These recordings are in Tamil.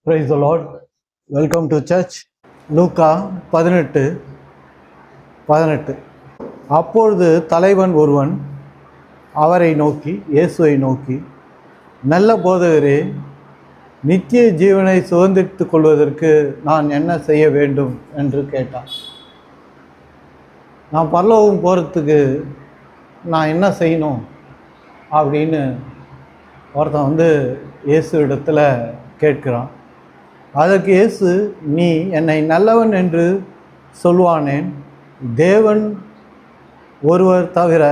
Praise the Lord. Welcome to church. லூக்கா 18:18. அப்பொழுது தலைவன் ஒருவன் அவரை நோக்கி, இயேசுவை நோக்கி, நல்ல போதகரே, நித்திய ஜீவனை சுதந்திரித்துக் கொள்வதற்கு நான் என்ன செய்ய வேண்டும் என்று கேட்டான். நான் பரலோகம் போகிறதுக்கு நான் என்ன செய்யணும் அப்படின்னு ஒருத்தன் இயேசு இடத்துல கேட்கிறான். அதற்கு இயேசு, நீ என்னை நல்லவன் என்று சொல்வானேன்? தேவன் ஒருவர் தவிர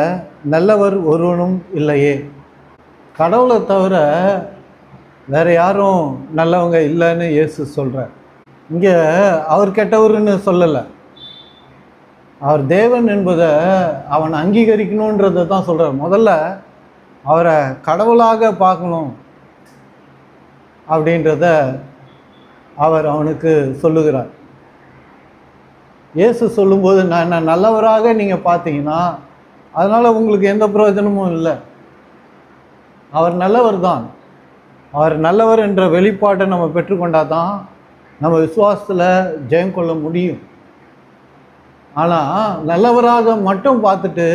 நல்லவர் ஒருவனும் இல்லையே. கடவுளை தவிர வேறு யாரும் நல்லவங்க இல்லைன்னு இயேசு சொல்கிறார். இங்கே அவர் கெட்டவர்னு சொல்லலை, அவர் தேவன் என்பதை அவன் அங்கீகரிக்கணுன்றதை தான் சொல்கிறார். முதல்ல அவரை கடவுளாக பார்க்கணும் அப்படின்றத அவர் அவனுக்கு சொல்லுகிறார். இயேசு சொல்லும்போது, நான் என்ன நல்லவராக நீங்கள் பார்த்தீங்கன்னா அதனால் உங்களுக்கு எந்த பிரயோஜனமும் இல்லை. அவர் நல்லவர் தான். அவர் நல்லவர் என்ற வெளிப்பாட்டை நம்ம பெற்றுக்கொண்டால் தான் நம்ம விசுவாசத்தில் ஜெயம் கொள்ள முடியும். ஆனால் நல்லவராக மட்டும் பார்த்துட்டு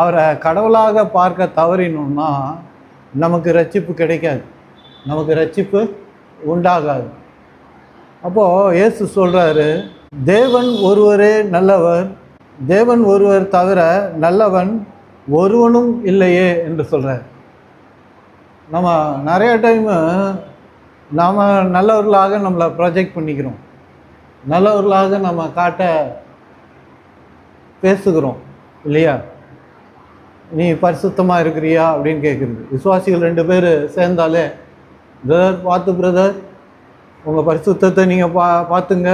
அவரை கடவுளாக பார்க்க தவறினோம்னா நமக்கு ரட்சிப்பு கிடைக்காது, நமக்கு ரட்சிப்பு உண்டாகாது. அப்போது இயேசு சொல்கிறாரு, தேவன் ஒருவரே நல்லவர், தேவன் ஒருவர் தவிர நல்லவன் ஒருவனும் இல்லையே என்று சொல்கிறார். நம்ம நிறைய டைமு நாம் நல்லவர்களாக நம்மளை ப்ரொஜெக்ட் பண்ணிக்கிறோம், நல்லவர்களாக நம்ம காட்ட பேசுகிறோம் இல்லையா? நீ பரிசுத்தமாக இருக்கிறியா அப்படின்னு கேட்குறது. விசுவாசிகள் 2 பேர் சேர்ந்தாலே, பிரதர் பார்த்து பிரதர் உங்கள் பரிசுத்தத்தை நீங்கள் பார்த்துங்க,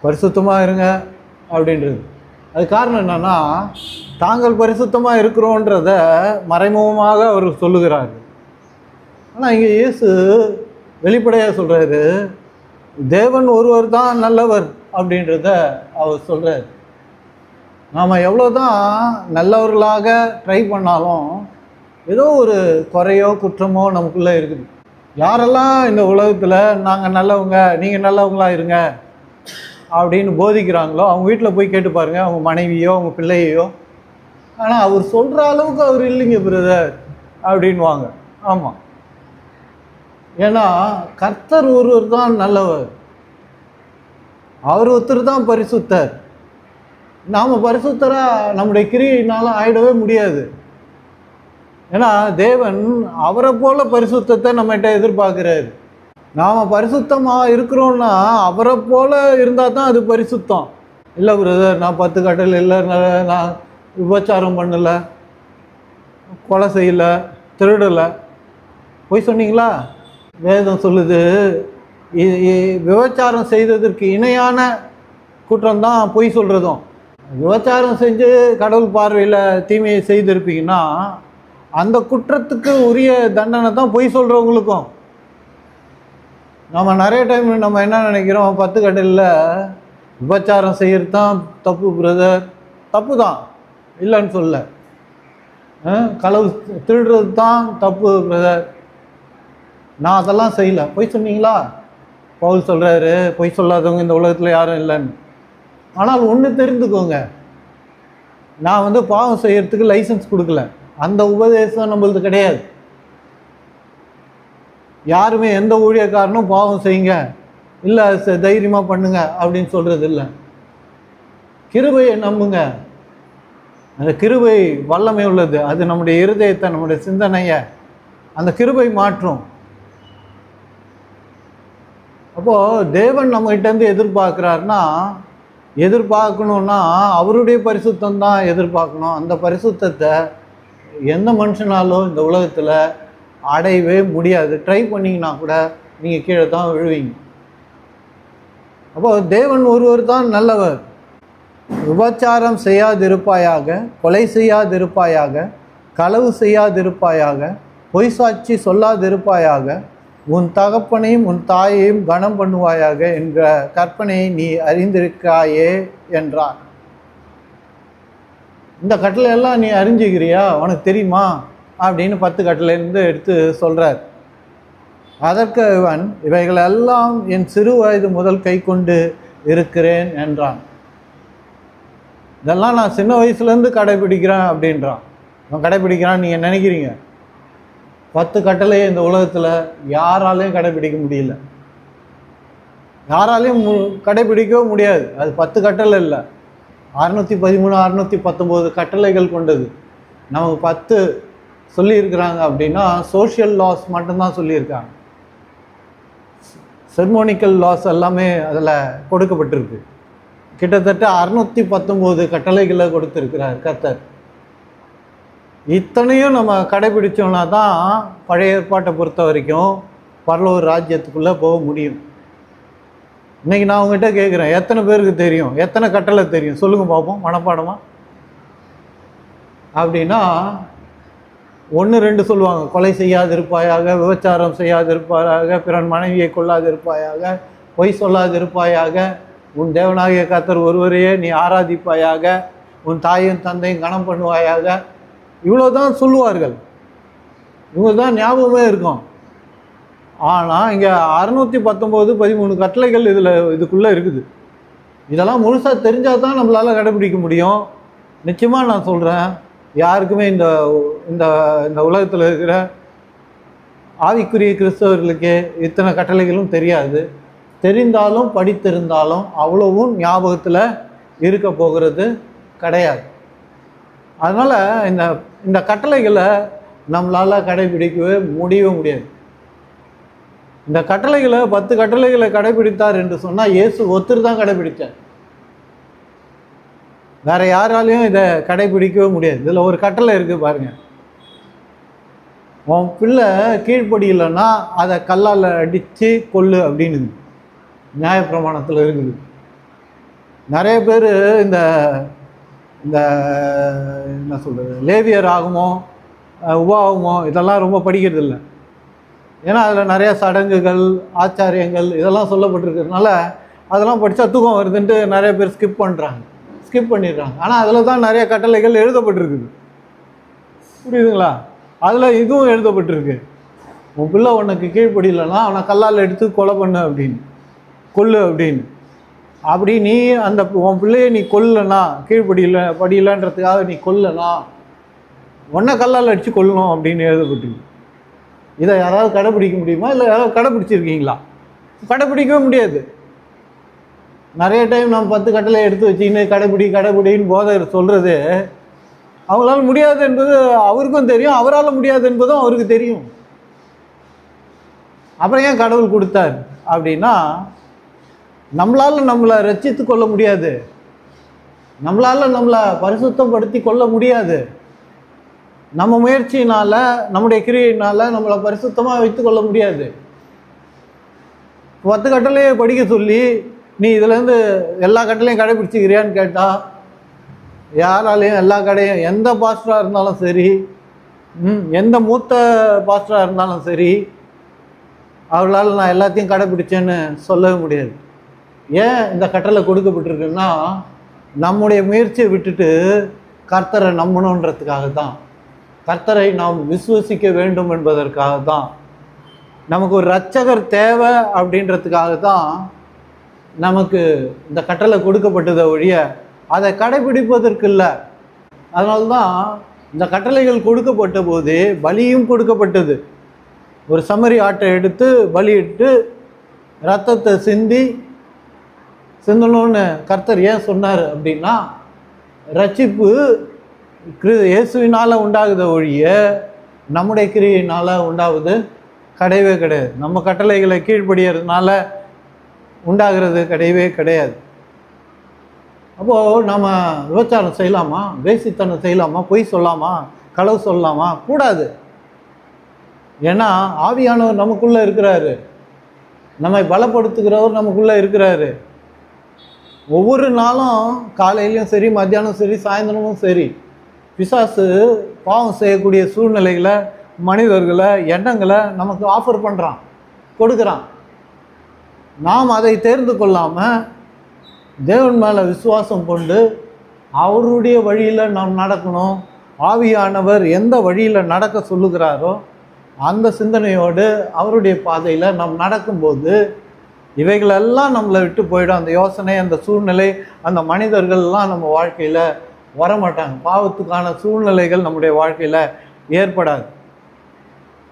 பரிசுத்தமாக இருங்க அப்படின்றது. அது காரணம் என்னன்னா, தாங்கள் பரிசுத்தமாக இருக்கிறோன்றத மறைமுகமாக அவர் சொல்லுகிறார்கள். ஆனால் இங்கே இயேசு வெளிப்படையாக சொல்கிறாரு, தேவன் ஒருவர் தான் நல்லவர் அப்படின்றத அவர் சொல்கிறார். நாம் எவ்வளோ தான் நல்லவர்களாக ட்ரை பண்ணாலும் ஏதோ ஒரு குறையோ குற்றமோ நமக்குள்ளே இருக்குது. யாரெல்லாம் இந்த உலகத்தில் நாங்கள் நல்லவங்க, நீங்கள் நல்லவங்களாக இருங்க அப்படின்னு போதிக்கிறாங்களோ அவங்க வீட்டில் போய் கேட்டு பாருங்கள், அவங்க மனைவியோ அவங்க பிள்ளையோ. ஆனால் அவர் சொல்கிற அளவுக்கு அவர் இல்லைங்க பிரதர் அப்படின்வாங்க. ஆமாம், ஏன்னா கர்த்தர் ஒருவர் தான் நல்லவர், அவர் ஒருத்தர் தான் பரிசுத்தர். நாம் பரிசுத்தராக நம்முடைய கிரியையினால ஆயிடவே முடியாது. ஏன்னா தேவன் அவரை போல பரிசுத்தத்தை நம்மகிட்ட எதிர்பார்க்குறாரு. நாம் பரிசுத்தமாக இருக்கிறோன்னா அவரை போல இருந்தால் தான் அது பரிசுத்தம். இல்லை பிரதர், நான் 10 கட்டல் இல்லை, நான் விபச்சாரம் பண்ணலை, கொலை செய்யலை, திருடலை, போய் சொன்னீங்களா? வேதம் சொல்லுது, விபச்சாரம் செய்ததற்கு இணையான குற்றம்தான் பொய் சொல்கிறதும். விபச்சாரம் செஞ்சு கடவுள் பார்வையில் தீமையை செய்திருப்பீங்கன்னா அந்த குற்றத்துக்கு உரிய தண்டனை தான் பொய் சொல்கிறவங்களுக்கும். நம்ம நிறைய டைம் நம்ம என்ன நினைக்கிறோம், 10 கட்டலில் விபச்சாரம் செய்கிறது தான் தப்பு பிரதர். தப்பு தான், இல்லைன்னு சொல்ல. களவு திருடுறது தான் தப்பு பிரதர், நான் அதெல்லாம் செய்யலை. பொய் சொன்னீங்களா? பவுல் சொல்கிறாரு, பொய் சொல்லாதவங்க இந்த உலகத்தில் யாரும் இல்லைன்னு. ஆனால் ஒன்று தெரிந்துக்கோங்க, நான் பாவம் செய்கிறதுக்கு லைசன்ஸ் கொடுக்கல, அந்த உபதேசம் நம்மளுக்கு கிடையாது. யாருமே எந்த ஊழியக்காரனும் பாவம் செய்யுங்க, இல்லை தைரியமாக பண்ணுங்க அப்படின்னு சொல்கிறது இல்லை. கிருபையை நம்புங்க, அந்த கிருபை வல்லமை உள்ளது. அது நம்முடைய இருதயத்தை, நம்முடைய சிந்தனையை அந்த கிருபை மாற்றும். அப்போது தேவன் நம்மகிட்டேருந்து எதிர்பார்க்கணுன்னா அவருடைய பரிசுத்தம் தான் எதிர்பார்க்கணும். அந்த பரிசுத்தத்தை எந்த மனுஷனாலும் இந்த உலகத்தில் அடையவே முடியாது. ட்ரை பண்ணிங்கன்னா கூட நீங்கள் கீழே தான் விழுவீங்க. அப்போது தேவன் ஒருவர் தான் நல்லவர். விபச்சாரம் செய்யாதிருப்பாயாக, கொலை செய்யாதிருப்பாயாக, களவு செய்யாதிருப்பாயாக, பொய் சாட்சி சொல்லாதிருப்பாயாக, உன் தகப்பனையும் உன் தாயையும் கனம் பண்ணுவாயாக என்ற கற்பனையை நீ அறிந்திருக்காயே என்றார். இந்த கட்டளையெல்லாம் நீ அறிஞ்சிக்கிறியா, உனக்கு தெரியுமா அப்படின்னு 10 கட்டளையிலேருந்து எடுத்து சொல்கிறார். அதற்கு இவன், இவைகளெல்லாம் என் சிறு வயது முதல் கை கொண்டு இருக்கிறேன் என்றான். இதெல்லாம் நான் சின்ன வயசுலேருந்து கடைபிடிக்கிறேன் அப்படின்றான். அவன் கடைபிடிக்கிறான்னு நீங்கள் நினைக்கிறீங்க? 10 கட்டளையை இந்த உலகத்தில் யாராலையும் கடைபிடிக்க முடியல. யாராலையும் கடைபிடிக்கவும் முடியாது. அது 10 கட்டளை இல்லை, 613 619 கட்டளைகள் கொண்டது. நமக்கு 10 சொல்லியிருக்கிறாங்க அப்படின்னா சோஷியல் லாஸ் மட்டும்தான் சொல்லியிருக்காங்க. செர்மோனிக்கல் லாஸ் எல்லாமே அதில் கொடுக்கப்பட்டிருக்கு. கிட்டத்தட்ட 619 கட்டளைகளை கொடுத்துருக்கிறார் கர்த்தர். இத்தனையும் நம்ம கடைபிடிச்சோம்னா தான் பழைய ஏற்பாட்டை பொறுத்த வரைக்கும் பரலோக ராஜ்யத்துக்குள்ளே போக முடியும். இன்றைக்கி நான் உங்ககிட்ட கேட்குறேன், எத்தனை பேருக்கு தெரியும், எத்தனை கட்டளை தெரியும் சொல்லுங்கள் பார்ப்போம் மனப்பாடமாக. அப்படின்னா 1 2 சொல்லுவாங்க. கொலை செய்யாதிருப்பாயாக, விபச்சாரம் செய்யாதிருப்பாயாக, பிறன் மனைவியை கொள்ளாதிருப்பாயாக, பொய் சொல்லாதிருப்பாயாக, உன் தேவனாகிய கர்த்தர் ஒருவரையே நீ ஆராதிப்பாயாக, உன் தாயும் தந்தையும் கனம் பண்ணுவாயாக. இவ்வளோ தான் சொல்லுவார்கள். இவங்க தான் ஞாபகமே இருக்கும். ஆனால் இங்கே 619 13 கட்டளைகள் இதுக்குள்ளே இருக்குது. இதெல்லாம் முழுசாக தெரிஞ்சால் தான் நம்மளால் கடைபிடிக்க முடியும். நிச்சயமாக நான் சொல்கிறேன், யாருக்குமே இந்த இந்த இந்த உலகத்தில் இருக்கிற ஆவிக்குரிய கிறிஸ்தவர்களுக்கு இத்தனை கட்டளைகளும் தெரியாது. தெரிந்தாலும் படித்திருந்தாலும் அவ்வளவும் ஞாபகத்தில் இருக்க போகிறது கிடையாது. அதனால் இந்த கட்டளைகளை நம்மளால் கடைபிடிக்கவே முடியாது. இந்த கட்டளைகளை 10 கட்டளைகளை கடைபிடித்தார் என்று சொன்னால் இயேசு ஒருத்தர் தான் கடைபிடித்தார். வேற யாராலையும் இதை கடைபிடிக்கவே முடியாது. இதில் ஒரு கட்டளை இருக்குது பாருங்கள், உன் பிள்ளை கீழ்ப்படியில்லைன்னா அதை கல்லால் அடித்து கொல்லு அப்படின்னு நியாயப்பிரமாணத்தில் இருக்குது. நிறைய பேர் இந்த இந்த என்ன சொல்கிறது, லேவியர் ஆகுமோ உபாகமோ இதெல்லாம் ரொம்ப படிக்கிறது இல்லை. ஏன்னா அதில் நிறையா சடங்குகள் ஆச்சாரியங்கள் இதெல்லாம் சொல்லப்பட்டிருக்கிறதுனால அதெல்லாம் படித்தா தூக்கம் வருதுன்ட்டு நிறைய பேர் ஸ்கிப் பண்ணிடுறாங்க. ஆனால் அதில் தான் நிறைய கட்டளைகள் எழுதப்பட்டிருக்குது. புரியுதுங்களா? அதில் இதுவும் எழுதப்பட்டிருக்கு, உன் பிள்ளை உனக்கு கீழ்ப்படியில்லைன்னா அவனை கல்லால் எடுத்து கொலை பண்ணு அப்படின்னு, கொல்லு அப்படின்னு. அப்படி நீ அந்த உன் பிள்ளையை நீ கொல்லனா, படியில்லைன்றதுக்காக நீ கொல்லனா உன்னை கல்லால் அடித்து கொல்லணும் அப்படின்னு எழுதப்பட்டிருக்கு. இதை யாராவது கடைப்பிடிக்க முடியுமா? இல்லை யாராவது கடைப்பிடிச்சிருக்கீங்களா? கடைப்பிடிக்கவே முடியாது. நிறைய டைம் நம்ம 10 கட்டளை எடுத்து வச்சுக்கின்னு கடைப்பிடின்னு போதகர் சொல்கிறது அவங்களால முடியாது என்பது அவருக்கும் தெரியும், அவரால் முடியாது என்பதும் அவருக்கு தெரியும். அப்புறம் ஏன் கடவுள் கொடுத்தார் அப்படின்னா, நம்மளால் நம்மளை ரட்சித்து கொள்ள முடியாது, நம்மளால் நம்மளை பரிசுத்தப்படுத்தி கொள்ள முடியாது. நம்ம முயற்சியினால் நம்முடைய கிரியையினால் நம்மளை பரிசுத்தமாக வைத்து கொள்ள முடியாது. 10 கட்டளையை படிக்க சொல்லி நீ இதுலேருந்து எல்லா கட்டளையும் கடைபிடிச்சிக்கிறியான்னு கேட்டால் யாராலையும் எல்லா கடையும், எந்த பாஸ்டராக இருந்தாலும் சரி, எந்த மூத்த பாஸ்டராக இருந்தாலும் சரி, அவர்களால் நான் எல்லாத்தையும் கடைபிடிச்சேன்னு சொல்லவே முடியாது. ஏன் இந்த கட்டளை கொடுக்கப்பட்டிருக்குன்னா, நம்முடைய முயற்சியை விட்டுட்டு கர்த்தரை நம்பணுன்றதுக்காக தான், கர்த்தரை நாம் விசுவசிக்க வேண்டும் என்பதற்காக தான், நமக்கு ஒரு இரட்சகர் தேவை அப்படின்றதுக்காக தான் நமக்கு இந்த கட்டளை கொடுக்கப்பட்டதை ஒழிய அதை கடைபிடிப்பதற்கு இல்லை. அதனால்தான் இந்த கட்டளைகள் கொடுக்கப்பட்ட போது பலியும் கொடுக்கப்பட்டது. ஒரு செம்மறி ஆட்டை எடுத்து பலியிட்டு இரத்தத்தை சிந்தணும்னு கர்த்தர் ஏன் சொன்னார் அப்படின்னா, ரட்சிப்பு இயேசுவினால் உண்டாகுத ஒழிய நம்முடைய கிரியையினால் உண்டாகுது கிடையவே கிடையாது. நம்ம கட்டளைகளை கீழ்ப்படியறதுனால உண்டாகிறது கிடையாது. அப்போது நம்ம விபச்சாரம் செய்யலாமா, வேசித்தனம் செய்யலாமா, பொய் சொல்லலாமா, களவு சொல்லலாமா? கூடாது. ஏன்னா ஆவியானவர் நமக்குள்ளே இருக்கிறாரு, நம்மை பலப்படுத்துகிறவர் நமக்குள்ளே இருக்கிறாரு. ஒவ்வொரு நாளும் காலையிலையும் சரி, மத்தியானம் சரி, சாயந்தரமும் சரி, பிசாசு பாவம் செய்யக்கூடிய சூழ்நிலைகளை, மனிதர்களை, எண்ணங்களை நமக்கு ஆஃபர் பண்ணுறான், கொடுக்குறான். நாம் அதை தேர்ந்து கொள்ளாமல் தேவன் மேலே விசுவாசம் கொண்டு அவருடைய வழியில் நாம் நடக்கணும். ஆவியானவர் எந்த வழியில் நடக்க சொல்லுகிறாரோ அந்த சிந்தனையோடு அவருடைய பாதையில் நாம் நடக்கும்போது இவைகளெல்லாம் நம்மளை விட்டு போயிடும். அந்த யோசனை, அந்த சூழ்நிலை, அந்த மனிதர்கள்லாம் நம்ம வாழ்க்கையில் வரமாட்டாங்க. பாவத்துக்கான சூழ்நிலைகள் நம்முடைய வாழ்க்கையில் ஏற்படாது.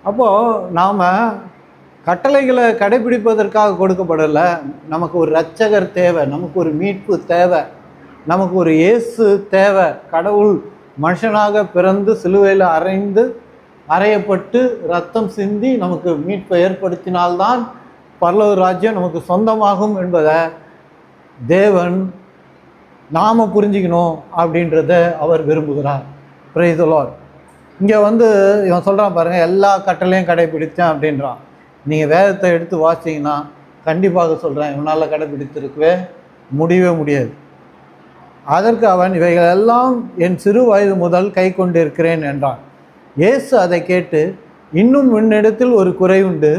அப்போது நாம் கட்டளைகளை கடைபிடிப்பதற்காக கொடுக்கப்படலை. நமக்கு ஒரு இரட்சகர் தேவை, நமக்கு ஒரு மீட்பு தேவை, நமக்கு ஒரு இயேசு தேவை. கடவுள் மனுஷனாக பிறந்து சிலுவையில் அறையப்பட்டு ரத்தம் சிந்தி நமக்கு மீட்பை ஏற்படுத்தினால்தான் பரலோக ராஜ்யம் நமக்கு சொந்தமாகும் என்பதை தேவன் நாம் புரிஞ்சிக்கணும் அப்படின்றத அவர் விரும்புகிறார். Price the Lord. இங்கே இவன் சொல்கிறான் பாருங்கள், எல்லா கட்டளையும் கடைபிடித்தேன் அப்படின்றான். நீங்கள் வேதத்தை எடுத்து வாசிங்கன்னா கண்டிப்பாக சொல்கிறேன், இவனால் கடைபிடித்திருக்கவே முடியவே முடியாது. அதற்கு அவன், இவைகளெல்லாம் என் சிறு வயது முதல் கை கொண்டிருக்கிறேன் என்றான். இயேசு அதை கேட்டு, இன்னும் உன்னிடத்தில் ஒரு குறை உண்டு.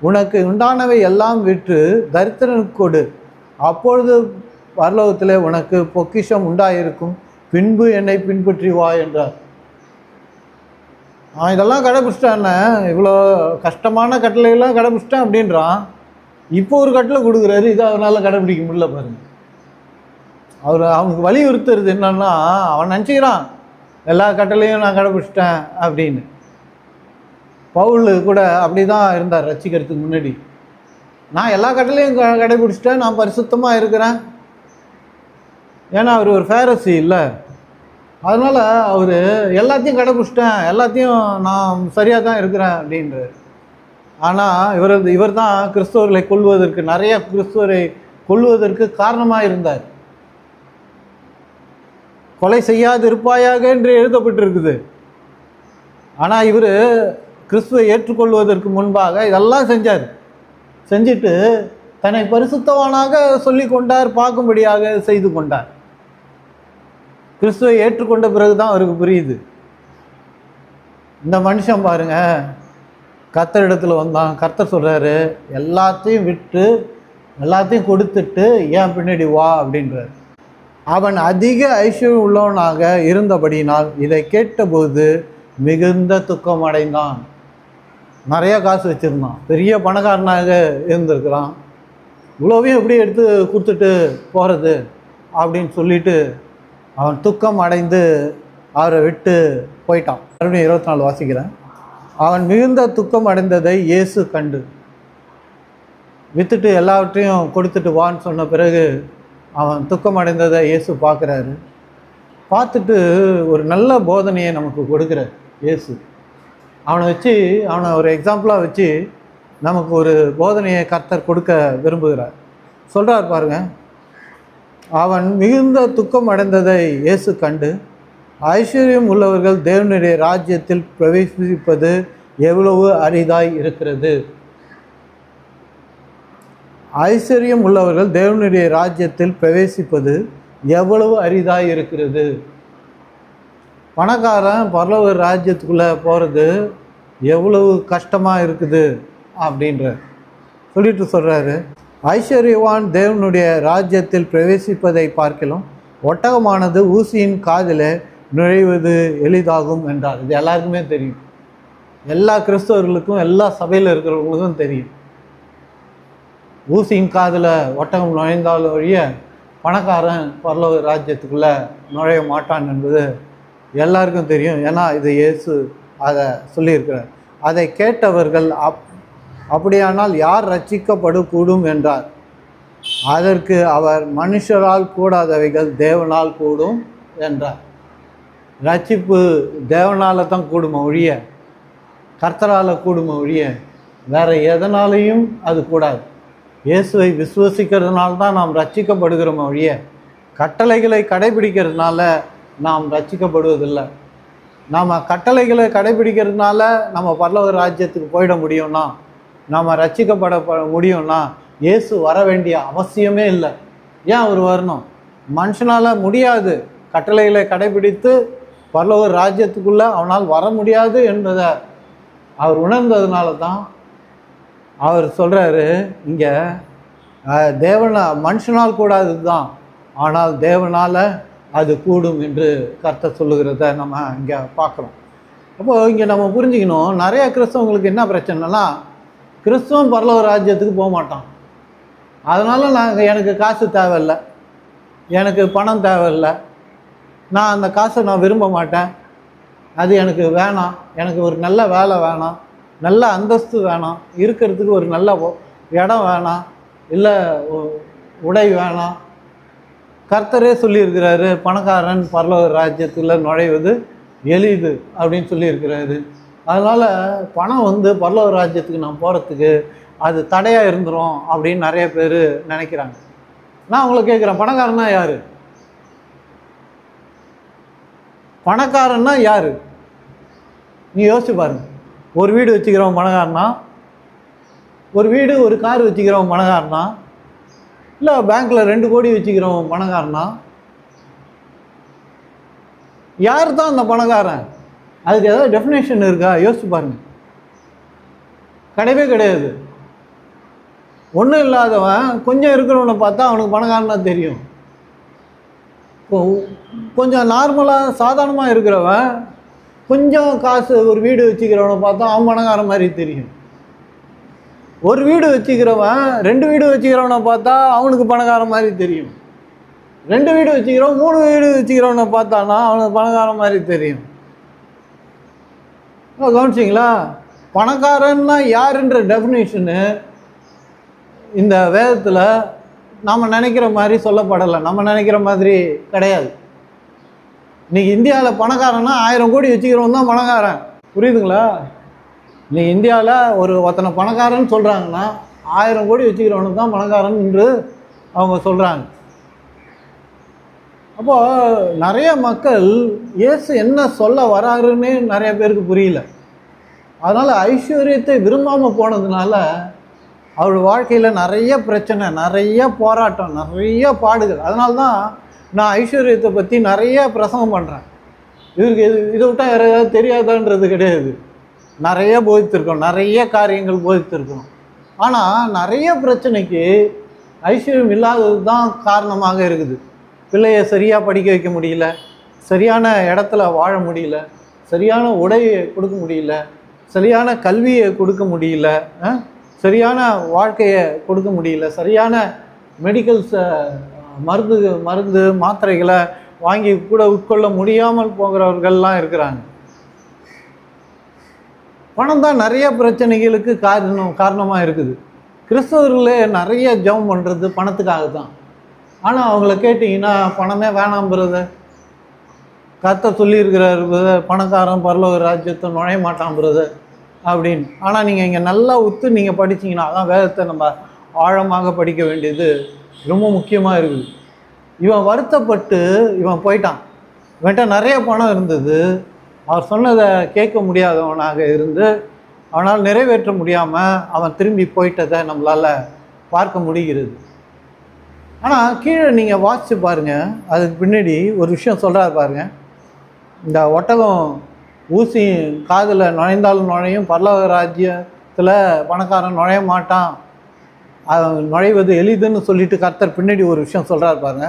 உனக்கு உண்டானவை எல்லாம் விற்று தரித்திரனுக்கு கொடு, அப்பொழுது பரலோகத்திலே உனக்கு பொக்கிஷம் உண்டாயிருக்கும். பின்பு என்னை பின்பற்றி வா என்றார். அவன் இதெல்லாம் கடைபிடிச்சிட்டான், இவ்வளோ கஷ்டமான கட்டளையெல்லாம் கடைபிடிச்சிட்டான் அப்படின்றான். இப்போ ஒரு கட்டளை கொடுக்குறாரு, இதை அவனால் கடைபிடிக்க முடியல பாருங்க. அவனுக்கு வலியுறுத்துறது என்னன்னா, அவன் நினச்சிக்கிறான் எல்லா கட்டளையும் நான் கடைபிடிச்சிட்டேன் அப்படின்னு. பவுல் கூட அப்படி தான் இருந்தார் ரட்சிக்கிறதுக்கு முன்னாடி. நான் எல்லா கட்டளையும் கடைபிடிச்சிட்டேன், நான் பரிசுத்தமாக இருக்கிறேன். ஏன்னா அவர் ஒரு ஃபேரசி இல்லை, அதனால் அவர் எல்லாத்தையும் கடைபிடிச்சிட்டேன், எல்லாத்தையும் நான் சரியாக தான் இருக்கிறேன் அப்படின்றார். ஆனால் இவர் தான் கிறிஸ்தவர்களை கொல்வதற்கு, நிறைய கிறிஸ்தவரை கொல்வதற்கு காரணமாக இருந்தார். கொலை செய்யாது இருப்பாயாக என்று எழுதப்பட்டிருக்குது. ஆனால் இவர் கிறிஸ்துவை ஏற்றுக்கொள்வதற்கு முன்பாக இதெல்லாம் செஞ்சுட்டு தன்னை பரிசுத்தவானாக சொல்லி கொண்டார், பார்க்கும்படியாக செய்து கொண்டார். கிறிஸ்துவை ஏற்றுக்கொண்ட பிறகுதான் அவருக்கு புரியுது, இந்த மனுஷன் பாருங்க கர்த்தர் இடத்துல வந்தான். கர்த்தர் சொல்கிறாரு, எல்லாத்தையும் விட்டு எல்லாத்தையும் கொடுத்துட்டு ஏன் பின்னாடி வா அப்படின்றார். அவன் அதிக ஐஸ்வர்யம் உள்ளவனாக இருந்தபடியினால் இதை கேட்டபோது மிகுந்த துக்கம் அடைந்தான். நிறைய காசு வச்சுருந்தான், பெரிய பணக்காரனாக இருந்திருக்கிறான். இவ்வளோவையும் எப்படி எடுத்து கொடுத்துட்டு போகிறது அப்படின்னு சொல்லிட்டு அவன் துக்கம் அடைந்து அவரை விட்டு போயிட்டான். மறுபடியும் 24 வாசிக்கிறேன். அவன் மிகுந்த துக்கம் அடைந்ததை இயேசு கண்டு, விற்றுட்டு எல்லாவற்றையும் கொடுத்துட்டு வான்னு சொன்ன பிறகு அவன் துக்கம் அடைந்ததை இயேசு பார்க்குறாரு. பார்த்துட்டு ஒரு நல்ல போதனையை நமக்கு கொடுக்குறார் இயேசு. அவனை ஒரு எக்ஸாம்பிளாக வச்சு நமக்கு ஒரு போதனையை கர்த்தர் கொடுக்க விரும்புகிறார். சொல்கிறார் பாருங்க, அவன் மிகுந்த துக்கம் அடைந்ததை இயேசு கண்டு, ஐஸ்வர்யம் உள்ளவர்கள் தேவனுடைய ராஜ்யத்தில் பிரவேசிப்பது எவ்வளவு அரிதாய் இருக்கிறது. ஐஸ்வர்யம் உள்ளவர்கள் தேவனுடைய ராஜ்யத்தில் பிரவேசிப்பது எவ்வளவு அரிதாய் இருக்கிறது. பணக்காரன் பரலோக ராஜ்யத்துக்குள்ளே போகிறது எவ்வளவு கஷ்டமாக இருக்குது அப்படின்ற சொல்லிட்டு சொல்கிறாரு. ஐஸ்வர்யவான் தேவனுடைய ராஜ்யத்தில் பிரவேசிப்பதை பார்க்கலாம் ஒட்டகமானது ஊசியின் காதில் நுழைவது எளிதாகும் என்றார். இது எல்லாருக்குமே தெரியும், எல்லா கிறிஸ்தவர்களுக்கும் எல்லா சபையில் இருக்கிறவங்களுக்கும் தெரியும். ஊசியின் காதில் ஒட்டகம் நுழைந்தால் ஒழிய பணக்காரன் பரலோக ராஜ்யத்துக்குள்ளே நுழைய மாட்டான் என்பது எல்லாருக்கும் தெரியும். ஏன்னா இது இயேசு அதை சொல்லியிருக்கிறார். அதை கேட்டவர்கள் அப்படியானால் யார் ரட்சிக்கப்படக்கூடும் என்றார். அதற்கு அவர், மனுஷரால் கூடாதவைகள் தேவனால் கூடும் என்றார். ரட்சிப்பு தேவனால் தான் கூடுமா ஒழிய, கர்த்தரால் கூடுமா ஒழிய வேறு எதனாலையும் அது கூடாது. இயேசுவை விசுவசிக்கிறதுனால நாம் ரட்சிக்கப்படுகிறோம் ஒழிய கட்டளைகளை கடைபிடிக்கிறதுனால நாம் ரட்சிக்கப்படுவதில்லை. நாம் கட்டளைகளை கடைபிடிக்கிறதுனால நம்ம பரலோக ராஜ்யத்துக்கு போயிட முடியும்னா, நாம் ரட்சிக்கப்பட முடியும்னா இயேசு வர வேண்டிய அவசியமே இல்லை. ஏன் அவர் வரணும்? மனுஷனால் முடியாது. கட்டளைகளை கடைபிடித்து பரலோக ராஜ்யத்துக்குள்ளே அவனால் வர முடியாது என்பதை அவர் உணர்ந்ததுனால தான் அவர் சொல்கிறாரு, இங்கே மனுஷனால் கூடாது தான், ஆனால் தேவனால் அது கூடும் என்று கர்த்தர் சொல்லுகிறத நம்ம இங்கே பார்க்குறோம். அப்போது இங்கே நம்ம புரிஞ்சுக்கணும், நிறைய கிறிஸ்தவங்களுக்கு என்ன பிரச்சனைனா, கிறிஸ்தவம் பரலோக ராஜ்யத்துக்கு போக மாட்டான். அதனால் எனக்கு காசு தேவையில்லை, எனக்கு பணம் தேவையில்லை, நான் அந்த காசை நான் விரும்ப மாட்டேன், அது எனக்கு வேணாம், எனக்கு ஒரு நல்ல வேலை வேணாம், நல்ல அந்தஸ்து வேணாம், இருக்கிறதுக்கு ஒரு நல்ல இடம் வேணாம், இல்லை உடை வேணாம். கர்த்தரே சொல்லியிருக்கிறாரு, பணக்காரன் பரலோக ராஜ்யத்தில் நுழைவது எளிது அப்படின்னு சொல்லியிருக்கிறாரு. அதனால் பணம் பரலோக ராஜ்யத்துக்கு நான் போகிறதுக்கு அது தடையாக இருந்துரும் அப்படின்னு நிறைய பேர் நினைக்கிறாங்க. நான் உங்களை கேட்குறேன், பணக்காரன்னா யார்? பணக்காரன்னா யார்? நீ யோசிச்சு பாருங்க. ஒரு வீடு வச்சுக்கிறவன் பணக்காரனா? ஒரு வீடு ஒரு கார் வச்சுக்கிறவன் பணக்காரனா? இல்லை பேங்க்கில் 2 கோடி வச்சுக்கிறவன் பணக்காரனா? யார் தான் அந்த பணக்காரன்? அதுக்கு ஏதாவது டெஃபினேஷன் இருக்கா? யோசிச்சு பாருங்க. கிடையவே கிடையாது. ஒன்றும் இல்லாதவன் கொஞ்சம் இருக்கிறவனை பார்த்தா அவனுக்கு பணக்காரனா தெரியும். கொஞ்சம் நார்மலாக சாதாரணமாக இருக்கிறவன் கொஞ்சம் காசு ஒரு வீடு வச்சுக்கிறவனை பார்த்தா அவன் பணக்காரன் மாதிரி தெரியும். ஒரு வீடு வச்சுக்கிறவன் 2 வீடு வச்சுக்கிறவனை பார்த்தா அவனுக்கு பணக்காரன் மாதிரி தெரியும். 2 வீடு வச்சுக்கிறவன் 3 வீடு வச்சுக்கிறவனை பார்த்தானா அவனுக்கு பணக்காரன் மாதிரி தெரியும். கவனிச்சிங்களா? பணக்காரன்னா யாருன்ற டெஃபினேஷனு இந்த வேதத்தில் நம்ம நினைக்கிற மாதிரி சொல்லப்படலை, நம்ம நினைக்கிற மாதிரி கிடையாது. இன்றைக்கி இந்தியாவில் பணக்காரன்னா 1000 கோடி வச்சுக்கிறவன் தான் பணக்காரன். புரியுதுங்களா? இன்றைக்கி இந்தியாவில் ஒருத்தனை பணக்காரன்னு சொல்கிறாங்கன்னா 1000 கோடி வச்சுக்கிறவனுக்கு தான் பணக்காரன் என்று அவங்க சொல்கிறாங்க. அப்போது நிறைய மக்கள் இயேசு என்ன சொல்ல வராருன்னு நிறைய பேருக்கு புரியல. அதனால் ஐஸ்வர்யத்தை விரும்பாமல் போனதுனால அவள் வாழ்க்கையில் நிறைய பிரச்சனை, நிறைய போராட்டம், நிறைய பாடுகள். அதனால தான் நான் ஐஸ்வர்யத்தை பற்றி நிறைய பிரசங்கம் பண்ணுறேன். இவருக்கு இதை விட்டால் யாராவது தெரியாதான்றது கிடையாது. நிறைய போதித்திருக்கோம், நிறைய காரியங்கள் போதித்திருக்கோம். ஆனால் நிறைய பிரச்சனைக்கு ஐஸ்வர்யம் இல்லாதது தான் காரணமாக இருக்குது. பிள்ளையை சரியாக படிக்க வைக்க முடியல, சரியான இடத்துல வாழ முடியல, சரியான உடையை கொடுக்க முடியல, சரியான கல்வியை கொடுக்க முடியல, சரியான வாழ்க்கையை கொடுக்க முடியல, சரியான மெடிக்கல்ஸை மருந்து மாத்திரைகளை வாங்கி கூட உட்கொள்ள முடியாமல் போகிறவர்கள்லாம் இருக்கிறாங்க. பணம் தான் நிறைய பிரச்சனைகளுக்கு காரணமாக இருக்குது. கிறிஸ்தவர்களே நிறைய ஜெபம் பண்ணுறது பணத்துக்காக தான். ஆனால் அவங்கள கேட்டிங்கன்னா பணமே வேணாம் பிரதர், கர்த்தர் சொல்லியிருக்கிறார் பிரதர், பணக்காரன் பரலோக ராஜ்யத்தை நுழைய மாட்டான் பிரதர் அப்படின்னு. ஆனால் நீங்கள் இங்கே நல்லா நீங்கள் படிச்சிங்கன்னா, அதான் வேதத்தை நம்ம ஆழமாக படிக்க வேண்டியது ரொம்ப முக்கியமாக இருக்குது. இவன் வருத்தப்பட்டு இவன் போயிட்டான். இவன்கிட்ட நிறைய பணம் இருந்தது, அவர் சொன்னதை கேட்க முடியாதவனாக இருந்து அவனால் நிறைவேற்ற முடியாமல் அவன் திரும்பி போயிட்டதை நம்மளால் பார்க்க முடிகிறது. ஆனால் கீழே நீங்கள் வாசித்து பாருங்கள், அதுக்கு பின்னாடி ஒரு விஷயம் சொல்கிறாரு பாருங்கள். இந்த ஒட்டகம் ஊசி காதில் நுழைந்தாலும் நுழையும், பரலோக ராஜ்யத்தில் பணக்காரன் நுழைய மாட்டான், நுழைவது எளிதுன்னு சொல்லிட்டு கர்த்தர் பின்னாடி ஒரு விஷயம் சொல்கிறார் பாருங்க.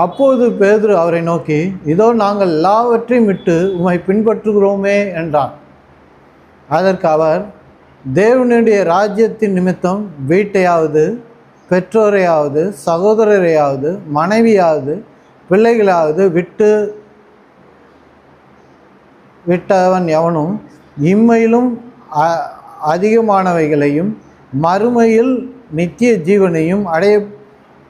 அப்போது பேதுரு அவரை நோக்கி, இதோ நாங்கள் எல்லாவற்றையும் விட்டு உம்மை பின்பற்றுகிறோமே என்றார். அதற்கு அவர், தேவனுடைய ராஜ்யத்தின் நிமித்தம் வீட்டையாவது பெற்றோரையாவது சகோதரரையாவது மனைவியாவது பிள்ளைகளாவது விட்டவன் எவனும் இம்மையிலும் அதிகமானவைகளையும் மறுமையில் நித்திய ஜீவனையும்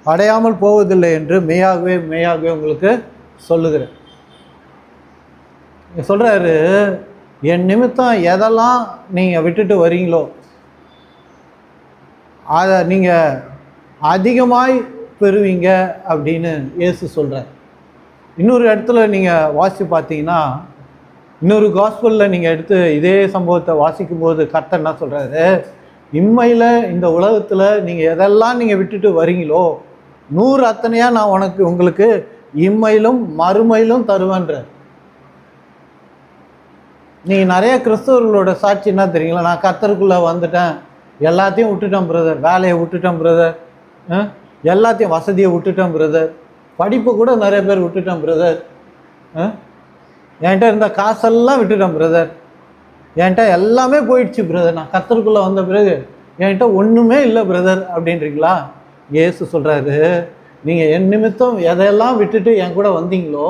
அடையாமல் போவதில்லை என்று மெய்யாகவே உங்களுக்கு சொல்லுகிறேன். சொல்கிறாரு, என் நிமித்தம் எதெல்லாம் நீங்கள் விட்டுட்டு வரீங்களோ அதை நீங்கள் அதிகமாய் பெறுவீங்க அப்படின்னு இயேசு சொல்கிறார். இன்னொரு இடத்துல நீங்கள் வாசித்து பார்த்தீங்கன்னா, இன்னொரு காஸ்பலில் நீங்கள் எடுத்து இதே சம்பவத்தை வாசிக்கும் போது கர்த்தர் என்ன சொல்கிறாரு, இம்மையில் இந்த உலகத்தில் நீங்கள் எதெல்லாம் நீங்கள் விட்டுட்டு வரீங்களோ 100 அத்தனையாக நான் உங்களுக்கு இம்மையிலும் மறுமையிலும் தருவேன்றார். நீங்கள் நிறைய கிறிஸ்தவர்களோட சாட்சி என்ன தெரியுங்களா, நான் கர்த்தருக்குள்ளே வந்துட்டேன், எல்லாத்தையும் விட்டுட்டேன் பிரதர், வேலையை விட்டுட்டேன் பிரதர், எல்லாத்தையும் வசதியை விட்டுட்டேன் பிரதர், படிப்பு கூட நிறைய பேர் விட்டுட்டேன் பிரதர், என்கிட்ட இருந்த காசெல்லாம் விட்டுட்டேன் பிரதர், என்கிட்ட எல்லாமே போயிடுச்சு பிரதர், நான் கர்த்தருக்குள்ளே வந்த பிறகு என்கிட்ட ஒன்றுமே இல்லை பிரதர் அப்படின்றீங்களா? இயேசு சொல்கிறாரு, நீங்கள் என் நிமித்தம் எதையெல்லாம் விட்டுட்டு என் கூட வந்தீங்களோ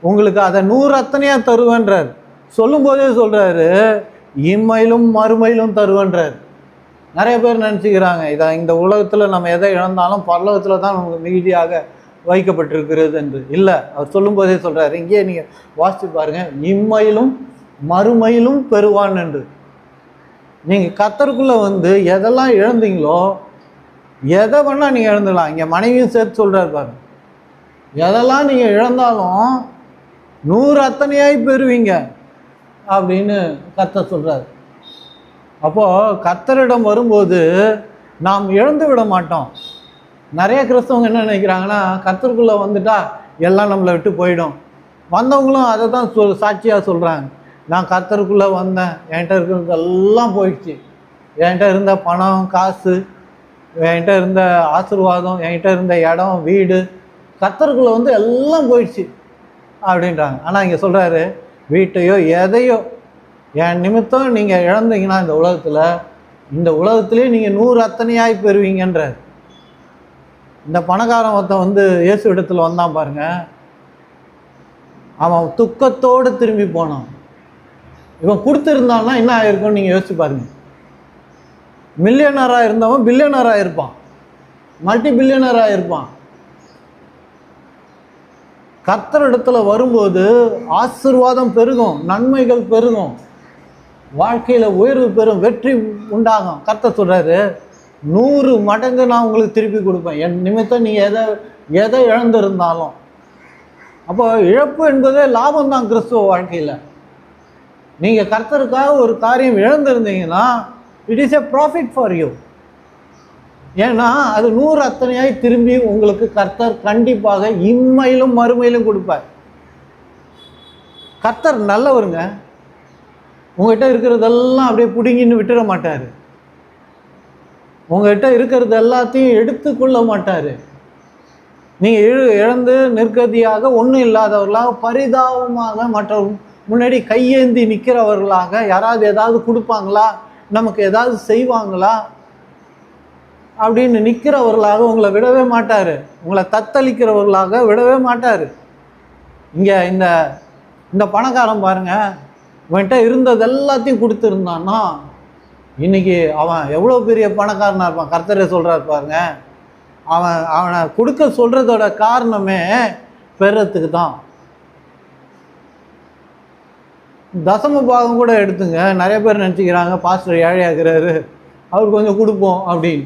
உங்களுக்கு அதை 100 அத்தனையாக தருவேன்றார். சொல்லும்போதே சொல்கிறாரு, இம்மையிலும் மறுமையிலும் தருவேன்றார். நிறைய பேர் நினச்சிக்கிறாங்க இதை இந்த உலகத்தில் நம்ம எதை இழந்தாலும் பரலோகத்தில் தான் நமக்கு மிகுதியாக வைக்கப்பட்டிருக்கிறது என்று. இல்லை, அவர் சொல்லும்போதே சொல்கிறாரு, இங்கேயே நீங்கள் வாசித்து பாருங்கள், இம்மையிலும் மறுமையிலும் பெறுவான் என்று. நீங்கள் கர்த்தருக்குள்ளே வந்து எதெல்லாம் இழந்தீங்களோ எதை வேணால் நீங்கள் இழந்துடலாம். இங்கே மனைவியும் சேர்த்து சொல்கிறார் பாருங்க, எதெல்லாம் நீங்கள் இழந்தாலும் 100 அத்தனையாய் பெறுவீங்க அப்படின்னு கர்த்தர் சொல்கிறார். அப்போது கர்த்தரிடம் வரும்போது நாம் இழந்து விட மாட்டோம். நிறைய கிறிஸ்தவங்க என்ன நினைக்கிறாங்கன்னா, கர்த்தருக்குள்ளே வந்துட்டா எல்லாம் நம்மளை விட்டு போயிடும். வந்தவங்களும் அதை தான் சாட்சியாக சொல்கிறாங்க, நான் கர்த்தருக்குள்ளே வந்தேன், என்கிட்ட இருக்கிறது எல்லாம் போயிடுச்சு, என்கிட்ட இருந்த பணம் காசு, என்கிட்ட இருந்த ஆசீர்வாதம், என்கிட்ட இருந்த இடம் வீடு, கர்த்தருக்குள்ளே வந்து எல்லாம் போயிடுச்சு அப்படின்றாங்க. ஆனால் இங்கே சொல்கிறாரு, வீட்டையோ எதையோ என் நிமித்தம் நீங்கள் இழந்தீங்கன்னா இந்த உலகத்திலே நீங்கள் 100 அத்தனையாய் பெறுவீங்கன்றார். இந்த பணக்காரன் ஒருத்தன் வந்து இயேசு இடத்துல வந்தான் பாருங்க, அவன் துக்கத்தோடு திரும்பி போனான். இவன் கொடுத்துருந்தான்னா என்ன ஆயிருக்கும்னு நீங்கள் யோசிச்சு பாருங்க. மில்லியனராக இருந்தவன் பில்லியனராக இருப்பான், மல்டி பில்லியனராக இருப்பான். கர்த்தர் இடத்துல வரும்போது ஆசீர்வாதம் பெருகும், நன்மைகள் பெருகும், வாழ்க்கையில் உயர்வு பெறும், வெற்றி உண்டாகும். கர்த்தர் சொல்கிறாரு, 100 மடங்கு நான் உங்களுக்கு திருப்பி கொடுப்பேன் என் நிமித்தம் நீங்கள் எதை இழந்திருந்தாலும். அப்போ இழப்பு என்பதே லாபம் தான் கிறிஸ்துவ வாழ்க்கையில். நீங்கள் கர்த்தருக்காக ஒரு காரியம் இழந்திருந்தீங்கன்னா it is a profit for you. ஏன்னா அது 100 அத்தனையாய் திரும்பி உங்களுக்கு கர்த்தர் கண்டிப்பாக இம்மையிலும் மறுமையிலும் கொடுப்பார். கர்த்தர் நல்லவருங்க. உங்கள்கிட்ட இருக்கிறதெல்லாம் அப்படியே பிடுங்கின்னு விட்டுற மாட்டார். உங்கள்கிட்ட இருக்கிறது எல்லாத்தையும் எடுத்துக்கொள்ள மாட்டார். நீங்கள் இழந்து நிர்கதியாக ஒன்றும் இல்லாதவர்களாக பரிதாபமாக மற்ற முன்னாடி கையேந்தி நிற்கிறவர்களாக, யாராவது ஏதாவது கொடுப்பாங்களா, நமக்கு ஏதாவது செய்வாங்களா அப்படின்னு நிற்கிறவர்களாக உங்களை விடவே மாட்டார். உங்களை தத்தளிக்கிறவர்களாக விடவே மாட்டார். இங்கே இந்த பணக்காரன் பாருங்கள், இவன்கிட்ட இருந்தது எல்லாத்தையும் கொடுத்துருந்தான்னா இன்றைக்கி அவன் எவ்வளோ பெரிய பணக்காரனாக இருப்பான். கர்த்தரே சொல்கிறார் பாருங்க, அவனை கொடுக்க சொல்கிறதோட காரணமே பெறத்துக்கு தான். தசம பாகம் கூட எடுத்துங்க. நிறைய பேர் நினச்சிக்கிறாங்க பாஸ்டர் ஏழையாகிறாரு, அவர் கொஞ்சம் கொடுப்போம் அப்படின்னு.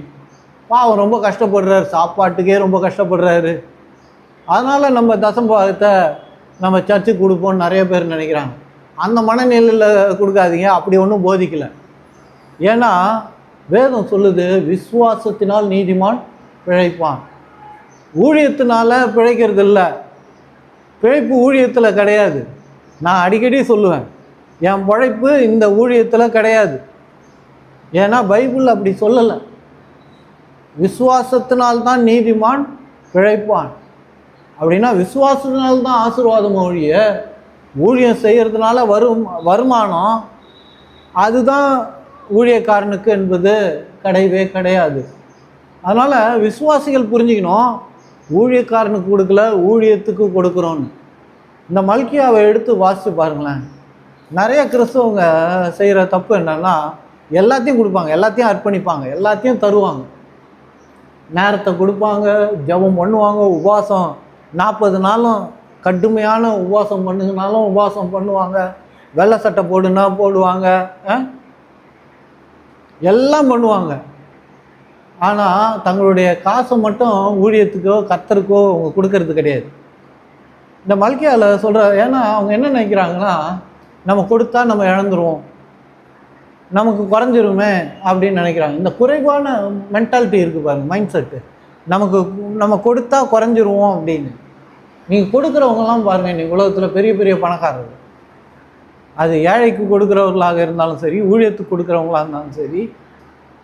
அவர் ரொம்ப கஷ்டப்படுறாரு, சாப்பாட்டுக்கே ரொம்ப கஷ்டப்படுறாரு, அதனால் நம்ம தசம பாகத்தை நம்ம சர்ச்சுக்கு கொடுப்போம்னு நிறைய பேர் நினைக்கிறாங்க. அந்த மனநிலையில் கொடுக்காதீங்க, அப்படி ஒன்றும் போதிக்கலை. ஏன்னா வேதம் சொல்லுது, விசுவாசத்தினால் நீதிமான் பிழைப்பான். ஊழியத்தினால பிழைக்கிறது இல்லை, பிழைப்பு ஊழியத்தில் கிடையாது. நான் அடிக்கடி சொல்லுவேன், என் பிழைப்பு இந்த ஊழியத்தில் கிடையாது. ஏன்னா பைபிள் அப்படி சொல்லலை. விசுவாசத்தினால்தான் நீதிமான் பிழைப்பான் அப்படின்னா விசுவாசத்தினால்தான் ஆசீர்வாதம் ஒழிய ஊழியம் செய்கிறதுனால வருமானம் அதுதான் ஊழியக்காரனுக்கு என்பது கிடையவே கிடையாது. அதனால் விசுவாசிகள் புரிஞ்சுக்கணும், ஊழியக்காரனுக்கு கொடுக்கல, ஊழியத்துக்கு கொடுக்குறோன்னு. இந்த மல்கியாவை எடுத்து வாசித்து பாருங்களேன். நிறைய கிறிஸ்தவங்க செய்கிற தப்பு என்னன்னா, எல்லாத்தையும் கொடுப்பாங்க, எல்லாத்தையும் அர்ப்பணிப்பாங்க, எல்லாத்தையும் தருவாங்க, நேரத்தை கொடுப்பாங்க, ஜெபம் பண்ணுவாங்க, உபவாசம் 40 நாளும் கடுமையான உபவாசம் பண்ணுங்கனாலும் உபவாசம் பண்ணுவாங்க, வெள்ளை சட்டை போடுனா போடுவாங்க, எல்லாம் பண்ணுவாங்க. ஆனால் தங்களுடைய காசை மட்டும் ஊழியத்துக்கோ கர்த்தருக்கோ அவங்க கொடுக்கறது கிடையாது. இந்த மல்கியாவில் சொல்கிற, ஏன்னா அவங்க என்ன நினைக்கிறாங்கன்னா, நம்ம கொடுத்தா நம்ம இழந்துருவோம், நமக்கு குறைஞ்சிருமே அப்படின்னு நினைக்கிறாங்க. இந்த குறைவான மென்டாலிட்டி இருக்குது பாருங்கள், மைண்ட் செட்டு. நம்ம கொடுத்தா குறைஞ்சிருவோம் அப்படின்னு. நீங்கள் கொடுக்குறவங்கலாம் பாருங்கள், இன்றைக்கி உலகத்தில் பெரிய பெரிய பணக்காரர்கள், அது ஏழைக்கு கொடுக்குறவர்களாக இருந்தாலும் சரி, ஊழியத்துக்கு கொடுக்குறவங்களாக இருந்தாலும் சரி,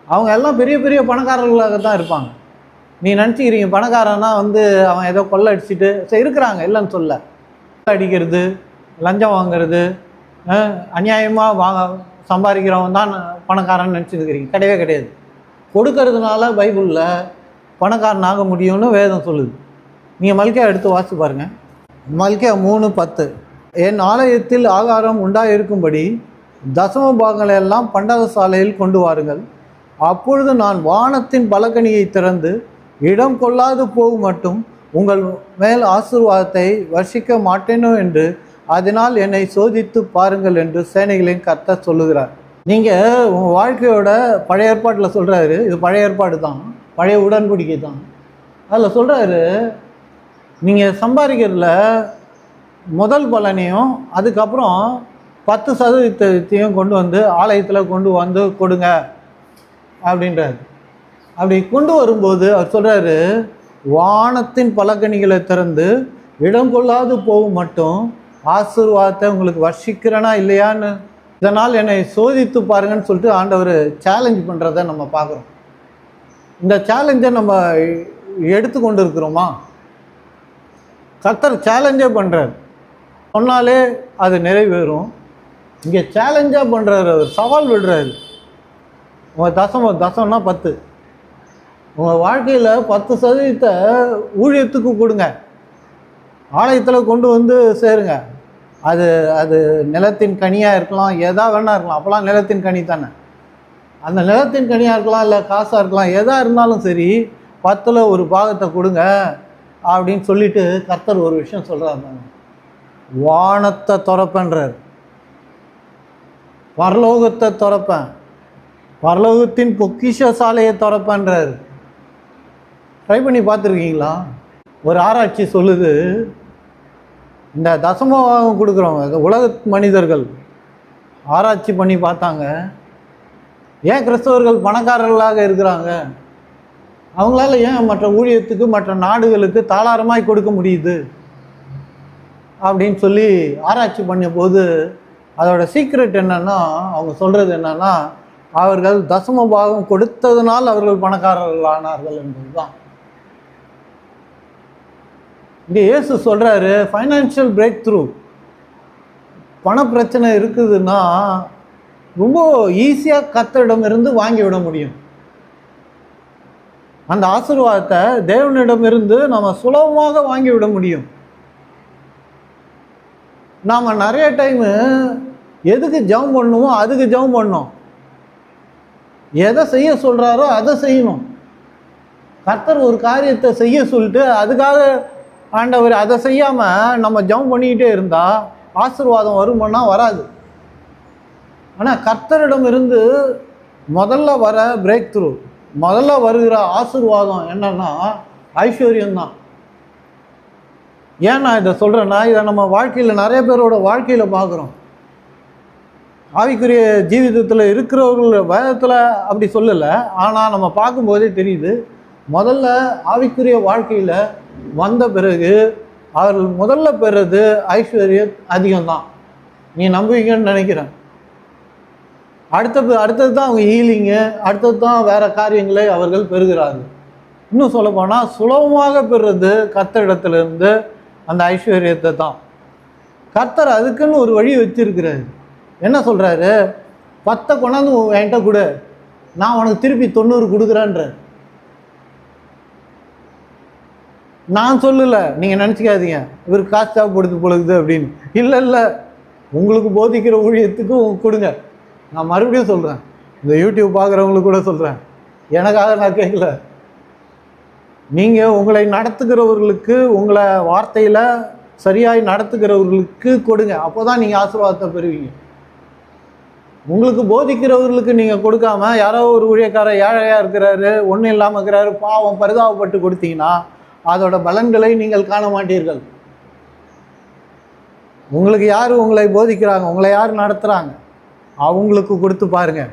அவங்க எல்லாம் பெரிய பெரிய பணக்காரர்களாக தான் இருப்பாங்க. நீ நினச்சிக்கிறீங்க பணக்காரன்னா அவன் ஏதோ கொள்ளை அடிச்சுட்டு இருக்கிறாங்க, இல்லைன்னு சொல்ல. அடிக்கிறது, லஞ்சம் வாங்கிறது, அநியாயமாக சம்பாதிக்கிறவன் தான் பணக்காரன் நினச்சிருக்கிறீங்க. கிடையவே கிடையாது. கொடுக்கறதுனால பைபிளில் பணக்காரன் ஆக முடியும்னு வேதம் சொல்லுது. நீங்கள் மல்கியா எடுத்து வாசித்து பாருங்கள். மல்கியா 3:10. என் ஆலயத்தில் ஆகாரம் உண்டாயிருக்கும்படி தசம பாகங்களெல்லாம் பண்டகசாலையில் கொண்டு வாருங்கள். அப்பொழுது நான் வானத்தின் பலகணியை திறந்து இடம் கொள்ளாது போகும் மட்டும் உங்கள் மேல் ஆசீர்வாதத்தை வர்ஷிக்க மாட்டேனோ என்று அதனால் என்னை சோதித்து பாருங்கள் என்று சேனைகளின் கர்த்தர் சொல்லுகிறார். நீங்கள் உங்கள் வாழ்க்கையோட பழைய ஏற்பாட்டில் சொல்கிறாரு, இது பழைய ஏற்பாடு தான், பழைய உடன்படிக்கை தான். அதில் சொல்கிறாரு, நீங்கள் சம்பாதிக்கிறதுல முதல் பலனையும் அதுக்கப்புறம் 10% கொண்டு வந்து ஆலயத்தில் கொண்டு வந்து கொடுங்க அப்படின்றாரு. அப்படி கொண்டு வரும்போது அவர் சொல்கிறாரு, வானத்தின் பலகணிகளை திறந்து இடம் கொள்ளாது போகும் மட்டும் ஆசீர்வாதத்தை உங்களுக்கு வர்ஷிக்கிறேனா இல்லையான்னு இதனால் என்னை சோதித்து பாருங்கன்னு சொல்லிட்டு ஆண்டவர் சேலஞ்ச் பண்ணுறதை நம்ம பார்க்குறோம். இந்த சேலஞ்சை நம்ம எடுத்துக்கொண்டு இருக்கிறோமா? கர்த்தர் சேலஞ்சே பண்ணுறார், சொன்னாலே அது நிறைவேறும். இங்கே சேலஞ்சாக பண்ணுறாரு, அவர் சவால் விடுறாரு. உங்கள் தசம்னா 10, உங்கள் வாழ்க்கையில் 10% ஊழியத்துக்கு கொடுங்க, ஆலயத்தில் கொண்டு வந்து சேருங்க. அது அது நிலத்தின் கனியாக இருக்கலாம், எதா வேணா இருக்கலாம். அப்போலாம் நிலத்தின் கனி தானே. அந்த நிலத்தின் கனியாக இருக்கலாம், இல்லை காசாக இருக்கலாம், எதாக இருந்தாலும் சரி 10ல் ஒரு பாகத்தை கொடுங்க அப்படின்னு சொல்லிட்டு கர்த்தர் ஒரு விஷயம் சொல்கிறாங்க. வானத்தை திறப்பேன்றார், பரலோகத்தை திறப்பேன், பரலோகத்தின் பொக்கிஷ சாலையை திறப்பேன்றார். ட்ரை பண்ணி பார்த்துருக்கீங்களா? ஒரு ஆராய்ச்சி சொல்லுது, இந்த தசமபாகம் கொடுக்குறவங்க உலக மனிதர்கள் ஆராய்ச்சி பண்ணி பார்த்தாங்க, ஏன் கிறிஸ்தவர்கள் பணக்காரர்களாக இருக்கிறாங்க, அவங்களால ஏன் மற்ற ஊழியத்துக்கு மற்ற நாடுகளுக்கு தாளாரமாய் கொடுக்க முடியுது அப்படின்னு சொல்லி ஆராய்ச்சி பண்ண போது அதோட சீக்ரெட் என்னன்னா, அவங்க சொல்கிறது என்னன்னா, அவர்கள் தசமபாகம் கொடுத்ததுனால் அவர்கள் பணக்காரர்கள் ஆனார்கள் என்பது தான். இங்கே இயேசு சொல்கிறாரு, ஃபைனான்ஷியல் பிரேக் த்ரூ, பண பிரச்சனை இருக்குதுன்னா ரொம்ப ஈஸியாக கர்த்தரிடமிருந்து வாங்கிவிட முடியும். அந்த ஆசீர்வாதத்தை தேவனிடமிருந்து நம்ம சுலபமாக வாங்கிவிட முடியும். நாம் நிறைய டைமு எதுக்கு ஜெபம் பண்ணுமோ அதுக்கு ஜெபம் பண்ணோம், எதை செய்ய சொல்கிறாரோ அதை செய்யணும். கர்த்தர் ஒரு காரியத்தை செய்ய சொல்லிட்டு அதுக்காக ஆண்டவர் அதை செய்யாமல் நம்ம ஜெபம் பண்ணிக்கிட்டே இருந்தால் ஆசீர்வாதம் வருமானா வராது. ஆனால் கர்த்தரிடம் இருந்து முதல்ல வர பிரேக் த்ரூ, முதல்ல வருகிற ஆசீர்வாதம் என்னன்னா ஐஸ்வர்யம்தான். ஏன் நான் இதை சொல்கிறேன்னா, இதை நம்ம வாழ்க்கையில் நிறைய பேரோட வாழ்க்கையில் பார்க்குறோம். ஆவிக்குரிய ஜீவிதத்தில் இருக்கிறவர்கள் வேதத்தில் அப்படி சொல்லலை, ஆனால் நம்ம பார்க்கும்போதே தெரியுது. முதல்ல ஆவிக்குரிய வாழ்க்கையில் வந்த பிறகு அவர்கள் முதல்ல பெறுறது ஐஸ்வர்யம் அதிகம்தான். நீ நம்புவீங்கன்னு நினைக்கிறேன். அடுத்தது தான் அவங்க ஹீலிங்கு, அடுத்தது தான் வேறு காரியங்களை அவர்கள் பெறுகிறார்கள். இன்னும் சொல்லப்போனால் சுலபமாக பெறுறது கர்த்தரிடத்திலிருந்து அந்த ஐஸ்வர்யத்தை தான். கர்த்தர் அதுக்குன்னு ஒரு வழி வச்சிருக்கிறாரு. என்ன சொல்கிறாரு, 10 கொண்டாந்து என்கிட்ட கொடு, நான் உனக்கு திருப்பி 90 கொடுக்குறேன்ற. நான் சொல்லலை, நீங்கள் நினச்சிக்காதீங்க இவர் காசு தேவைப்படுது பொழுது அப்படின்னு. இல்லை, உங்களுக்கு போதிக்கிற ஊழியத்துக்கும் கொடுங்க. நான் மறுபடியும் சொல்கிறேன், இந்த யூடியூப் பார்க்குறவங்களுக்கு கூட சொல்கிறேன், எனக்காக நான் கேட்கல. நீங்கள் உங்களை நடத்துகிறவர்களுக்கு, உங்களை வார்த்தையில் சரியாய் நடத்துகிறவர்களுக்கு கொடுங்க. அப்போ தான் நீங்கள் ஆசீர்வாதத்தை பெறுவீங்க. உங்களுக்கு போதிக்கிறவர்களுக்கு நீங்கள் கொடுக்காம யாரோ ஒரு ஊழியக்காரர் ஏழையாக இருக்கிறாரு, ஒன்றும் இல்லாமல் இருக்கிறாரு, பாவம் பரிதாபப்பட்டு கொடுத்தீங்கன்னா அதோட பலன்களை நீங்கள் காண மாட்டீர்கள். உங்களுக்கு யார் உங்களை போதிக்கிறாங்க, உங்களை யார் நடத்துகிறாங்க, அவங்களுக்கு கொடுத்து பாருங்கள்.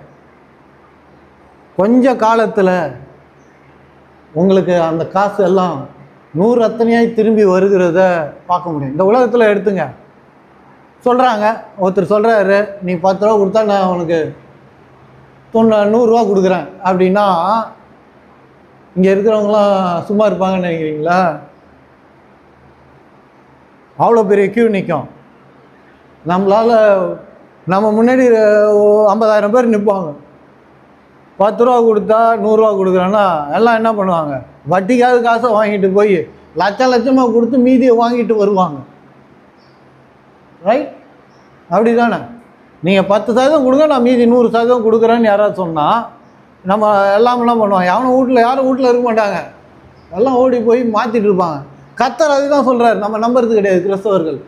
கொஞ்ச காலத்தில் உங்களுக்கு அந்த காசு எல்லாம் 100 அத்தனையாய் திரும்பி வருகிறத பார்க்க முடியும். இந்த உலகத்தில் எடுத்துங்க, சொல்கிறாங்க, ஒருத்தர் சொல்கிறாரு, நீ 10 ரூபா கொடுத்தா நான் உனக்கு 100 ரூபா கொடுக்குறேன் அப்படின்னா இங்கே இருக்கிறவங்களாம் சும்மா இருப்பாங்கன்னு நினைக்கிறீங்களா? அவ்வளோ பெரிய கியூ நிற்கும். நம்மளால் நம்ம முன்னாடி 50,000 பேர் நிற்பாங்க. 10 ரூபா கொடுத்தா 100 ரூபா கொடுக்குறேன்னா எல்லாம் என்ன பண்ணுவாங்க, வட்டிக்காவது காசை வாங்கிட்டு போய் லட்சமாக கொடுத்து மீதியை வாங்கிட்டு வருவாங்க. ரைட்? அப்படி தானே? நீங்கள் 10% கொடுங்க, நான் மீதி 100% கொடுக்குறேன்னு யாராவது சொன்னால் நம்ம எல்லாம் என்ன பண்ணுவாங்க, யாரும் வீட்டில் இருக்க மாட்டாங்க, எல்லாம் ஓடி போய் மாற்றிட்டு இருப்பாங்க. கர்த்தர் அதுதான் சொல்கிறார், நம்ம நம்புறது கிடையாது கிறிஸ்தவர்கள்.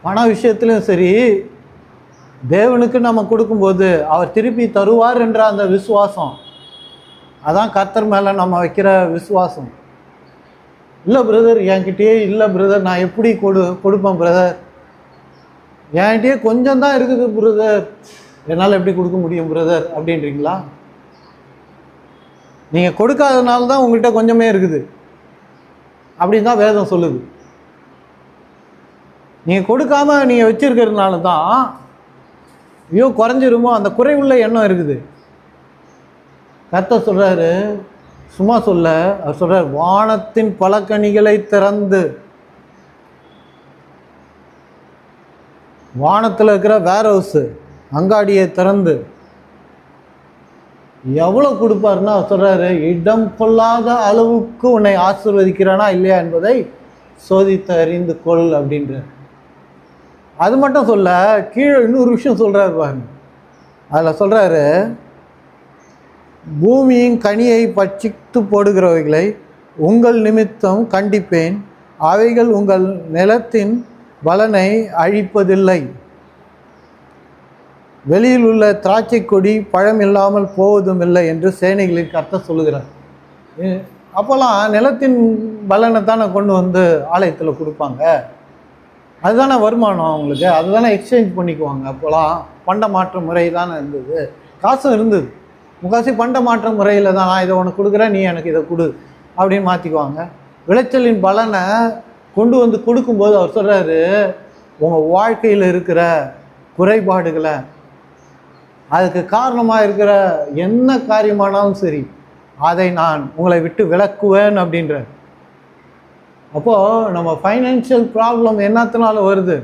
பண விஷயத்துலையும் சரி, தேவனுக்கு நம்ம கொடுக்கும்போது அவர் திருப்பி தருவார் என்ற அந்த விசுவாசம், அதான் கர்த்தர் மேலே நம்ம வைக்கிற விசுவாசம். இல்லை பிரதர், என்கிட்டயே இல்லை பிரதர், நான் எப்படி கொடுப்பேன் பிரதர், என்கிட்டயே கொஞ்சம் தான் இருக்குது பிரதர், என்னால் எப்படி கொடுக்க முடியும் பிரதர் அப்படின்றீங்களா? நீங்கள் கொடுக்காதனால தான் உங்கள்கிட்ட கொஞ்சமே இருக்குது அப்படின்னு தான் வேதம் சொல்லுது. நீங்கள் கொடுக்காமல் நீங்கள் வச்சுருக்கிறதுனால தான் ஐயோ குறைஞ்சிருமோ அந்த குறைவுள்ள எண்ணம் இருக்குது. கர்த்தர் சொல்கிறாரு, சும்மா சொல்ல, அவர் சொல்கிறார், வானத்தின் பலகணிகளை திறந்து, வானத்தில் இருக்கிற வேர் ஹவுஸு அங்காடியை திறந்து எவ்வளோ கொடுப்பாருன்னா அவர் சொல்கிறாரு, இடம் கொள்ளாத அளவுக்கு உன்னை ஆசீர்வதிக்கிறானா இல்லையா என்பதை சோதித்து அறிந்து கொள் அப்படின்ற. அது மட்டும் சொல்ல, கீழே இன்னொரு விஷயம் சொல்கிறாரு பாருங்க. அதில் சொல்கிறாரு, பூமியின் கனியை பட்சித்து போடுகிறவைகளை உங்கள் நிமித்தம் கண்டிப்பேன், அவைகள் உங்கள் நிலத்தின் பலனை அழிப்பதில்லை. வெளியில் உள்ள திராட்சை கொடி பழம் இல்லாமல் போவதும் இல்லை என்று சேனைகளின் கர்த்தர் சொல்லுகிறார். அப்போல்லாம் நிலத்தின் பலனை தானே கொண்டு வந்து ஆலயத்தில் கொடுப்பாங்க, அதுதானே வருமானம் அவங்களுக்கு, அதுதானே எக்ஸ்சேஞ்ச் பண்ணிக்குவாங்க. அப்போலாம் பண்ட மாற்ற முறை தானே இருந்தது, காசும் இருந்தது. முக்காசி பண்ட மாற்ற முறையில் தான், நான் இதை உனக்கு கொடுக்குறேன், நீ எனக்கு இதை கொடு அப்படின்னு மாற்றிக்குவாங்க. விளைச்சலின் பலனை கொண்டு வந்து கொடுக்கும்போது அவர் சொல்கிறாரு, உங்கள் வாழ்க்கையில் இருக்கிற குறைபாடுகளை, அதுக்கு காரணமாக இருக்கிற என்ன காரியமானாலும் சரி, அதை நான் உங்களை விட்டு விலக்குவேன் அப்படின்ற. அப்போது நம்ம ஃபைனான்ஷியல் ப்ராப்ளம் என்னத்தினால வருது?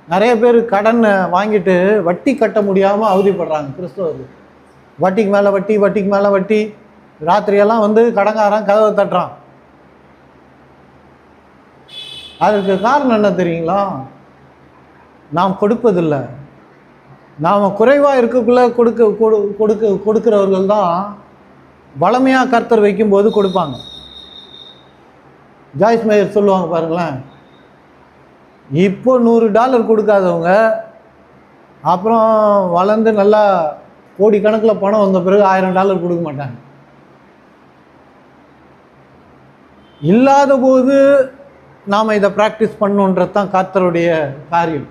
நிறைய பேர் கடனை வாங்கிட்டு வட்டி கட்ட முடியாமல் அவதிப்படுறாங்க கிறிஸ்தவர்கள். வட்டிக்கு மேலே வட்டி, வட்டிக்கு மேலே வட்டி, ராத்திரியெல்லாம் வந்து கடங்காரன் கதவை தட்டுறான். அதுக்கு காரணம் என்ன தெரியுங்களா? நாம் கொடுப்பதில்லை. நாம் குறைவாக இருக்கக்குள்ளே கொடுக்கிறவர்கள் தான் வளமையாக கர்த்தர் வைக்கும்போது கொடுப்பாங்க. ஜாய்ஸ் மேயர் சொல்லுவாங்க பாருங்களேன், இப்போ $100 கொடுக்காதவங்க அப்புறம் வளர்ந்து நல்லா கோடிக்கணக்கில் பணம் வந்த பிறகு $1000 கொடுக்க மாட்டாங்க. இல்லாத போது நாம் இதை ப்ராக்டிஸ் பண்ணணுன்றது தான் கர்த்தருடைய காரியம்,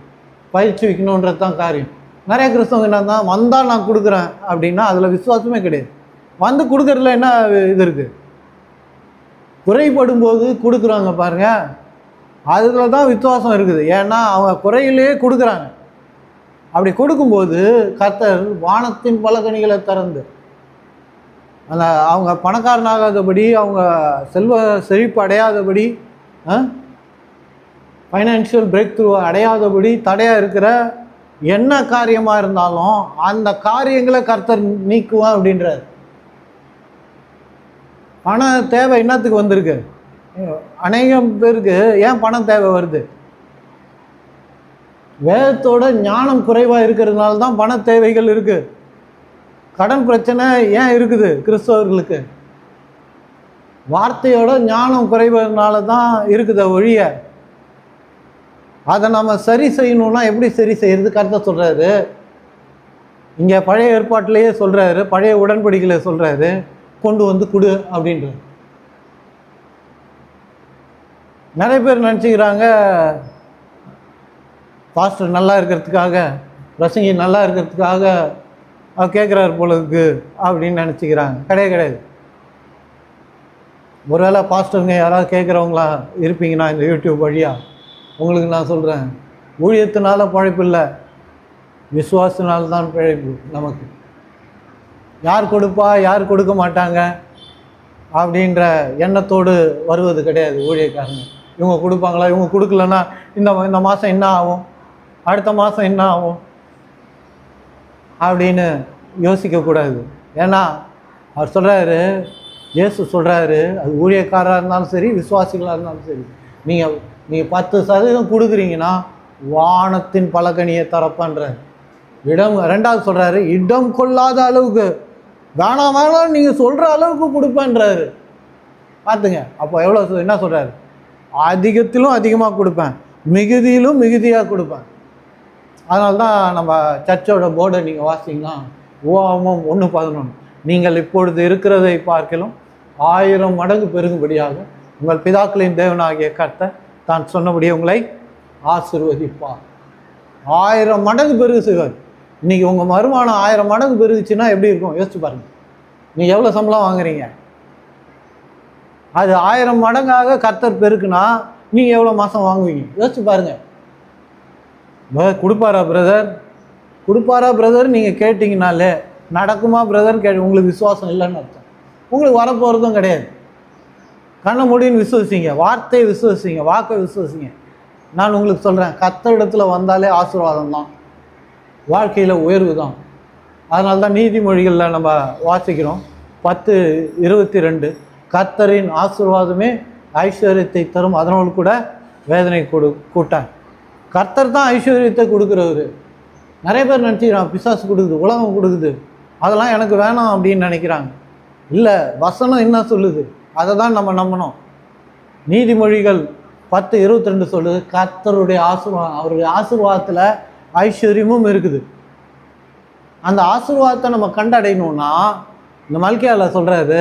பயிற்சி வைக்கணுன்றது தான் காரியம். நிறைய கிறிஸ்தவங்க என்ன தான், வந்தால் நான் கொடுக்குறேன் அப்படின்னா அதில் விசுவாசமே கிடையாது. வந்து கொடுக்குறதுல என்ன இது இருக்குது? குறைபடும் போது கொடுக்குறாங்க பாருங்கள், அதில் தான் விசுவாசம் இருக்குது. ஏன்னா அவங்க குறையிலே கொடுக்குறாங்க. அப்படி கொடுக்கும்போது கர்த்தர் வானத்தின் பலகணிகளை திறந்து, அந்த அவங்க பணக்காரனாகாதபடி, அவங்க செல்வ செழிப்பு அடையாதபடி, ஃபைனான்ஷியல் பிரேக் த்ரூ அடையாதபடி தடையாக இருக்கிற என்ன காரியமாக இருந்தாலும் அந்த காரியங்களை கர்த்தர் நீக்குவான் அப்படின்றார். பண தேவை என்னத்துக்கு வந்திருக்கு? அநேகம் பேருக்கு ஏன் பணம் தேவை வருது? வேதத்தோட ஞானம் குறைவாக இருக்கிறதுனால தான் பண தேவைகள் இருக்குது. கடன் பிரச்சனை ஏன் இருக்குது கிறிஸ்தவர்களுக்கு? வார்த்தையோட ஞானம் குறைவதனால தான் இருக்குத ஒழிய, அதை நம்ம சரி செய்யணும்னா எப்படி சரி செய்யறது? கர்த்தர் சொல்கிறாரு, இங்கே பழைய ஏற்பாட்டிலேயே சொல்கிறாரு, பழைய உடன்படிக்கையில் சொல்கிறாரு, கொண்டு வந்து கொடு அப்படின்றது. நிறைய பேர் நினச்சிக்கிறாங்க, பாஸ்டர் நல்லா இருக்கிறதுக்காக, பிரசங்கி நல்லா இருக்கிறதுக்காக கேட்குறாரு போல இருக்கு அப்படின்னு நினச்சிக்கிறாங்க. கிடையாது கிடையாது. ஒருவேளை பாஸ்டருங்க யாராவது கேட்குறவங்களா இருப்பீங்கன்னா இந்த யூடியூப் வழியாக உங்களுக்கு நான் சொல்கிறேன், ஊழியத்தினால பழைப்பு இல்லை, விசுவாசத்தினால்தான் பிழைப்பு. நமக்கு யார் கொடுப்பா யார் கொடுக்க மாட்டாங்க அப்படின்ற எண்ணத்தோடு வருவது கிடையாது ஊழியக்காரங்க. இவங்க கொடுப்பாங்களா, இவங்க கொடுக்கலன்னா இந்த மாதம் என்ன ஆகும், அடுத்த மாதம் என்ன ஆகும் அப்படின்னு யோசிக்கக்கூடாது. ஏன்னா அவர் சொல்கிறாரு, இயேசு சொல்கிறாரு, அது ஊழியக்காரராக இருந்தாலும் சரி, விசுவாசிகளாக இருந்தாலும் சரி, நீங்கள் 10% கொடுக்குறீங்கன்னா வானத்தின் பலகனியை தரப்பன்றார். ரெண்டாவது சொல்கிறாரு, இடம் கொள்ளாத அளவுக்கு வேணாம் நீங்கள் சொல்கிற அளவுக்கு கொடுப்பேன்றாரு. பார்த்துங்க, அப்போ எவ்வளோ என்ன சொல்கிறாரு, அதிகத்திலும் அதிகமாக கொடுப்பேன், மிகுதியிலும் மிகுதியாக கொடுப்பேன். அதனால தான் நம்ம சர்ச்சோட போர்டை நீங்கள் வாசிங்கன்னா உபாகமம் 1:11, நீங்கள் இப்பொழுது இருக்கிறதை பார்க்கலும் 1000 மடங்கு பெருகும்படியாக உங்கள் பிதாக்களின் தேவனாகிய கர்த்தர் தான் சொன்னபடியே உங்களை ஆசீர்வதிப்பார். 1000 மடங்கு பெருகு செய்வார். இன்றைக்கி உங்கள் வருமானம் 1000 மடங்கு பெருகுச்சுன்னா எப்படி இருக்கும் யோசிச்சு பாருங்கள். நீங்கள் எவ்வளோ சம்பளம் வாங்குறீங்க, அது 1000 மடங்காக கர்த்தர் பெருக்குனா நீங்கள் எவ்வளோ மாதம் வாங்குவீங்க யோசிச்சு பாருங்கள். கொடுப்பாரா பிரதர் நீங்கள் கேட்டிங்கனாலே நடக்குமா பிரதர் உங்களுக்கு விசுவாசம் இல்லைன்னு அர்த்தம். உங்களுக்கு வரப்போகிறதும் கிடையாது. கண்ண முடின்னு விசுவசிங்க, வார்த்தையை விசுவசிங்க, வாக்கை விசுவசிங்க. நான் உங்களுக்கு சொல்கிறேன், கர்த்தரிடத்தில் வந்தாலே ஆசீர்வாதம் தான், வாழ்க்கையில் உயர்வு தான். அதனால தான் நீதிமொழிகளில் நம்ம வாசிக்கிறோம் 10:22, கர்த்தரின் ஆசீர்வாதமே ஐஸ்வர்யத்தை தரும், அதனோடு கூட வேதனை கூட்டான். கர்த்தர் தான் ஐஸ்வர்யத்தை கொடுக்குறவர். நிறைய பேர் நினச்சிக்கிறான் பிசாசு கொடுக்குது, உலகம் கொடுக்குது, அதெல்லாம் எனக்கு வேணாம் அப்படின்னு நினைக்கிறாங்க. இல்லை, வசனம் என்ன சொல்லுது அதை தான் நம்ம நம்பணும். நீதிமொழிகள் 10:22 சொல்லுது, கர்த்தருடைய ஆசீர்வாதம், அவருடைய ஆசீர்வாதத்தில் ஐஸ்வர்யமும் இருக்குது. அந்த ஆசீர்வாதத்தை நம்ம கண்டடையணும்னா இந்த மல்கியாவில் சொல்கிறாரு,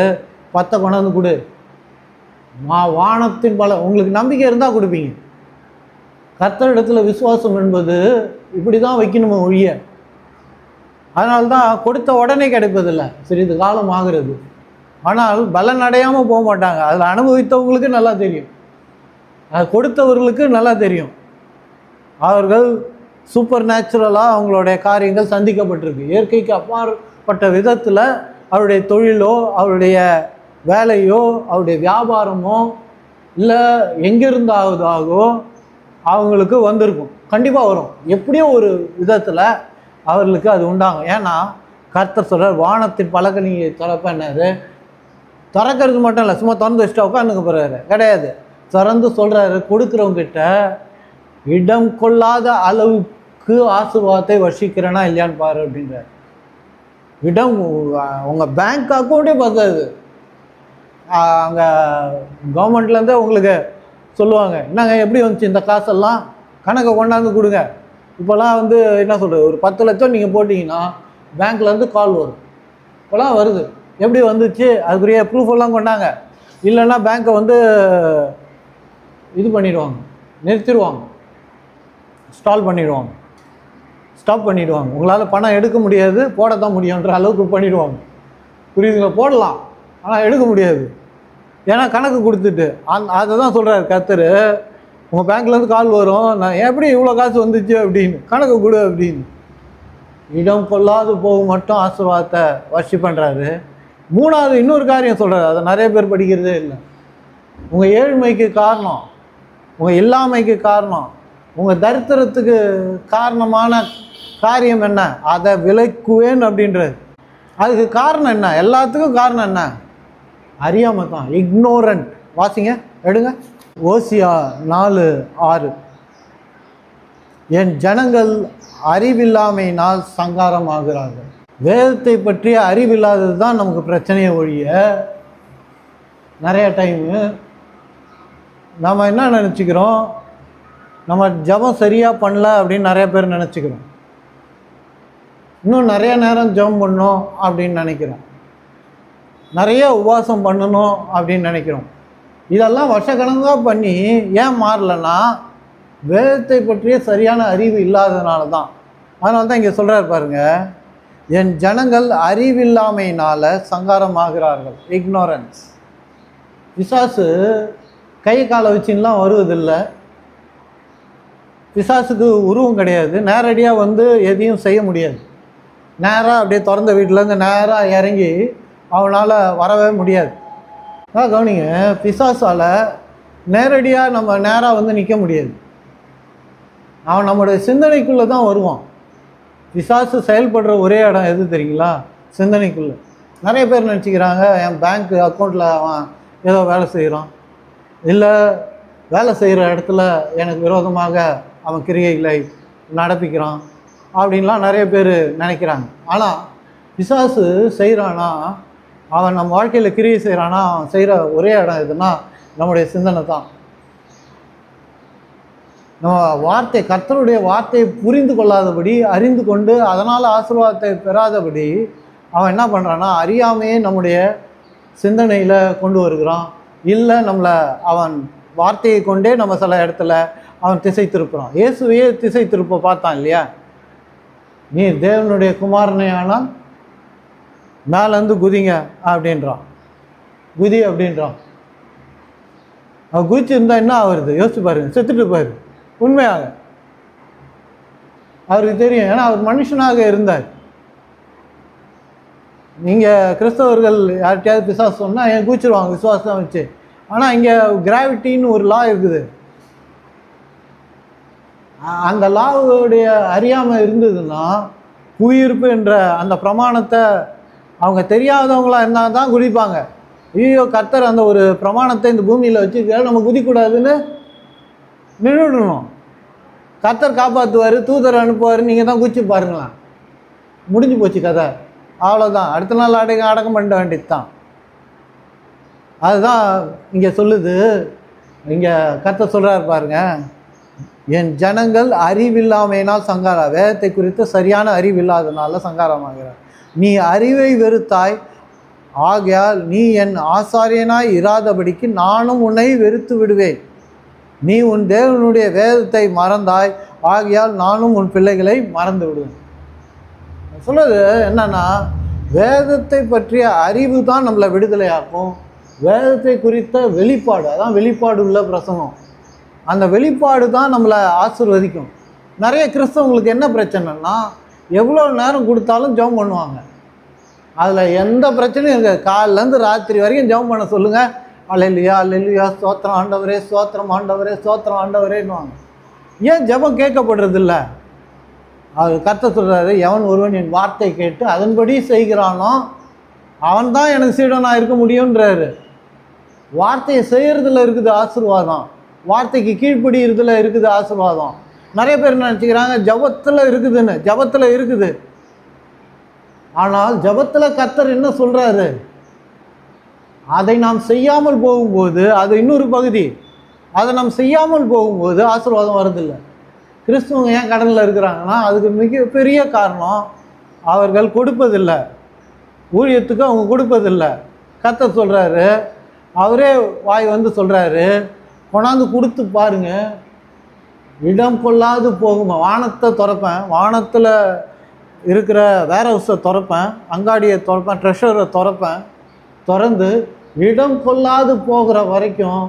10 கொண்டாந்து கொடு, வானத்தின் பல, உங்களுக்கு நம்பிக்கை இருந்தால் கொடுப்பீங்க. கர்த்தரிடத்தில் விசுவாசம் என்பது இப்படி தான் வைக்கணுமோ ஒழிய. அதனால்தான் கொடுத்த உடனே கிடைப்பதில்லை, சிறிது காலம் ஆகிறது. ஆனால் பலன் அடையாமல் போக மாட்டாங்க. அதில் அனுபவித்தவங்களுக்கு நல்லா தெரியும், அது கொடுத்தவர்களுக்கு நல்லா தெரியும். அவர்கள் சூப்பர் நேச்சுரலாக அவங்களுடைய காரியங்கள் சந்திக்கப்பட்டிருக்கு. இயற்கைக்கு அப்பாற்பட்ட விதத்தில் அவருடைய தொழிலோ, அவருடைய வேலையோ, அவருடைய வியாபாரமோ, இல்லை எங்கிருந்தாவதாகவோ அவங்களுக்கு வந்திருக்கும். கண்டிப்பாக வரும், எப்படியோ ஒரு விதத்தில் அவர்களுக்கு அது உண்டாகும். ஏன்னா கர்த்தர் சொல்கிறார், வானத்தின் பலகனியை திறப்பேன்னாரு. திறக்கிறது மட்டும் இல்லை, சும்மா திறந்து வச்சுட்டா உட்காந்துக்க போகிறாரு கிடையாது. திறந்து சொல்கிறாரு, கொடுக்குறவங்கிட்ட இடம் கொள்ளாத அளவுக்கு ஆசீர்வாதத்தை வர்ஷிக்கிறேன்னா இல்லையான்னு பாரு அப்படின்றார். இடம் உங்கள் பேங்க் அக்கௌண்ட்டே பார்த்தாது. அங்கே கவர்மெண்ட்லேருந்தே உங்களுக்கு சொல்லுவாங்க, என்னங்க எப்படி வந்துச்சு இந்த காசெல்லாம், கணக்கை கொண்டாந்து கொடுங்க. இப்போல்லாம் என்ன சொல்கிறது, ஒரு 10 லட்சம் நீங்கள் போட்டிங்கன்னா பேங்க்லேருந்து கால் வரும். இப்போலாம் வருது, எப்படி வந்துச்சு அதுக்குரிய ப்ரூஃப் எல்லாம் கொண்டாங்க, இல்லைன்னா பேங்க்கை இது பண்ணிடுவாங்க, நிறுத்திடுவாங்க, ஸ்டாப் பண்ணிடுவாங்க. உங்களால் பணம் எடுக்க முடியாது, போட தான் முடியுன்ற அளவுக்கு பண்ணிடுவாங்க. புரியுதுங்களா? போடலாம், ஆனால் எடுக்க முடியாது. ஏன்னா கணக்கு கொடுத்துட்டு அதை தான் சொல்கிறார் கர்த்தர், உங்கள் பேங்க்லேருந்து கால் வரும், நான் எப்படி இவ்வளோ காசு வந்துச்சு அப்படின்னு, கணக்கு கொடு அப்படின்னு. இடம் கொள்ளாது போக மட்டும் ஆசீர்வாதத்தை வர்ஷிப் பண்ணுறாரு. மூணாவது இன்னொரு காரியம் சொல்கிறாரு, அதை நிறைய பேர் படிக்கிறதே இல்லை. உங்கள் ஏழ்மைக்கு காரணம், உங்கள் இல்லாமைக்கு காரணம், உங்கள் தரித்திரத்துக்கு காரணமான காரியம் என்ன, அதை விலக்குவேன் அப்படின்றது. அதுக்கு காரணம் என்ன, எல்லாத்துக்கும் காரணம் என்ன, அறியாமல் தான், இக்னோரண்ட். வாசிங்க, எடுங்க, ஓசியா 4:6, என் ஜனங்கள் அறிவில்லாமையினால் சங்காரமாகிறார்கள். வேதத்தை பற்றிய அறிவில்லாதது தான் நமக்கு பிரச்சனையை ஒழிய, நிறைய டைமு நம்ம என்ன நினச்சிக்கிறோம், நம்ம ஜபம் சரியாக பண்ணல அப்படின்னு நிறைய பேர் நினச்சிக்கிறோம். இன்னும் நிறைய நேரம் ஜபம் பண்ணணும் அப்படின்னு நினைக்கிறோம், நிறைய உபவாசம் பண்ணணும் அப்படின்னு நினைக்கிறோம். இதெல்லாம் வருஷக்கணக்காக பண்ணி ஏன் மாறலைன்னா வேதத்தை பற்றிய சரியான அறிவு இல்லாததுனால தான். அதனால தான் இங்கே சொல்கிறார் பாருங்க, என் ஜனங்கள் அறிவில்லாமையினால் சங்காரமாகிறார்கள், இக்னோரன்ஸ். பிசாசு கை காலை வச்சுலாம் வருவதில்லை, பிசாசுக்கு உருவம் கிடையாது, நேரடியாக எதையும் செய்ய முடியாது. நேராக அப்படியே திறந்த வீட்டிலேருந்து நேராக இறங்கி அவனால் வரவே முடியாது. கவனிங்க, பிசாசால் நேரடியாக நம்ம நேராக வந்து நிற்க முடியாது. அவன் நம்முடைய சிந்தனைக்குள்ளே தான் வருவான். பிசாசு செயல்படுற ஒரே இடம் எது தெரியுங்களா? சிந்தனைக்குள்ளே. நிறைய பேர் நினச்சிக்கிறாங்க என் பேங்க் அக்கௌண்ட்டில் அவன் ஏதோ வேலை செய்கிறான், இல்லை வேலை செய்கிற இடத்துல எனக்கு விரோதமாக அவன் கிரியைகளை நடப்பிக்கிறான் அப்படின்லாம் நிறைய பேர் நினைக்கிறாங்க. ஆனால் பிசாசு செய்கிறானா, அவன் நம்ம வாழ்க்கையில் கிரியை செய்கிறானா, அவன் செய்கிற ஒரே இடம் எதுனா நம்முடைய சிந்தனை தான். நம்ம வார்த்தை, கர்த்தருடைய வார்த்தையை புரிந்து கொள்ளாதபடி, அறிந்து கொண்டு அதனால் ஆசீர்வாதத்தை பெறாதபடி அவன் என்ன பண்ணுறான்னா, அறியாமையே நம்முடைய சிந்தனையில் கொண்டு வருகிறான். இல்லை நம்மளை அவன் வார்த்தையை கொண்டே நம்ம சில இடத்துல அவன் திசை திருப்புறான். இயேசுவையே திசை திருப்ப பார்த்தான் இல்லையா? நீ தேவனுடைய குமாரனே ஆனால் மேலேருந்து குதிங்க அப்படின்றான், குதி அப்படின்றான். அவன் குதிச்சிருந்தா என்ன ஆகுறது யோசிச்சு பாருங்க, செத்துட்டு பாரு. உண்மையாக அவருக்கு தெரியும், ஏன்னா அவர் மனுஷனாக இருந்தார். நீங்கள் கிறிஸ்தவர்கள் யார்கிட்டயாவது பிசாசு சொன்னால் ஏன் குதிச்சிருவாங்க விசுவாசம் வச்சு. ஆனால் இங்கே கிராவிட்டின்னு ஒரு லா இருக்குது. அந்த லாவுடைய அறியாமல் இருந்ததுன்னா புவியீர்ப்பு என்ற அந்த பிரமாணத்தை அவங்க தெரியாதவங்களாக இருந்தால் தான் குதிப்பாங்க. ஐயோ கர்த்தர் அந்த ஒரு பிரமாணத்தை இந்த பூமியில் வச்சுக்க நம்ம குதிக்கூடாதுன்னு நின்றுடணும். கர்த்தர் காப்பாற்றுவார், தூதர் அனுப்புவார், நீங்கள் தான் குதிச்சு பாருங்களாம், முடிஞ்சு போச்சு கதை, அவ்வளோதான். அடுத்த நாள் அடக்கம் பண்ணிட வேண்டியது தான். அதுதான் இங்கே சொல்லுது. இங்கே கர்த்தர் சொல்கிறார் பாருங்க, என் ஜனங்கள் அறிவில்லாமையினால் சங்காரா, வேதத்தை குறித்து சரியான அறிவில்லாதனால சங்காரமாகிறார். நீ அறிவை வெறுத்தாய், ஆகையால் நீ என் ஆசாரியனாய் இராதபடிக்கு நானும் உன்னை வெறுத்து விடுவேன். நீ உன் தேவனுடைய வேதத்தை மறந்தாய், ஆகையால் நானும் உன் பிள்ளைகளை மறந்து விடுவேன். சொல்லுது என்னன்னா, வேதத்தை பற்றிய அறிவு தான் நம்மளை விடுதலையாக்கும். வேதத்தை குறித்த வெளிப்பாடு, அதான் வெளிப்பாடு உள்ள பிரசங்கம். அந்த வெளிப்பாடு தான் நம்மளை ஆசீர்வதிக்கும். நிறைய கிறிஸ்தவங்களுக்கு என்ன பிரச்சனைன்னா, எவ்வளோ நேரம் கொடுத்தாலும் ஜெபம் பண்ணுவாங்க, அதில் எந்த பிரச்சனையும் இருக்காது. காலிலேருந்து ராத்திரி வரைக்கும் ஜெபம் பண்ண சொல்லுங்கள், அல்லேலூயா அல்லேலூயா, ஸ்தோத்திரம் ஆண்டவரே, ஸ்தோத்திரம் ஆண்டவரே, ஸ்தோத்திரம் ஆண்டவரேன்னுவாங்க. ஏன் ஜெபம் கேட்கப்படுறதில்ல? அவர் கர்த்தர் சொல்கிறாரு, எவன் ஒருவன் என் வார்த்தை கேட்டு அதன்படி செய்கிறானோ அவன் தான் எனக்கு சீடனாக இருக்க முடியுன்றாரு. வார்த்தையை செய்கிறதுல இருக்குது ஆசீர்வாதம், வார்த்தைக்கு கீழ்ப்படிகிறதுல இருக்குது ஆசீர்வாதம். நிறைய பேர் நினச்சிக்கிறாங்க ஜபத்தில் இருக்குதுன்னு. ஜபத்தில் இருக்குது, ஆனால் ஜபத்தில் கர்த்தர் என்ன சொல்கிறாரு, அதை நாம் செய்யாமல் போகும்போது அது இன்னொரு பகுதி. அதை நாம் செய்யாமல் போகும்போது ஆசீர்வாதம் வரதில்லை. கிறிஸ்துவங்க ஏன் கடனில் இருக்கிறாங்கன்னா அதுக்கு மிகப்பெரிய காரணம் அவர்கள் கொடுப்பதில்லை, ஊழியத்துக்கு அவங்க கொடுப்பதில்லை. கர்த்தர் சொல்கிறாரு, அவரே வாய் வந்து சொல்கிறாரு, கொண்டாந்து கொடுத்து பாருங்க, இடம் கொள்ளாது போகுமா. வானத்தை திறப்பேன், வானத்தில் இருக்கிற வேர் ஹவுஸை திறப்பேன், அங்காடியை திறப்பேன், ட்ரெஷரை திறப்பேன், திறந்து இடம் கொள்ளாது போகிற வரைக்கும்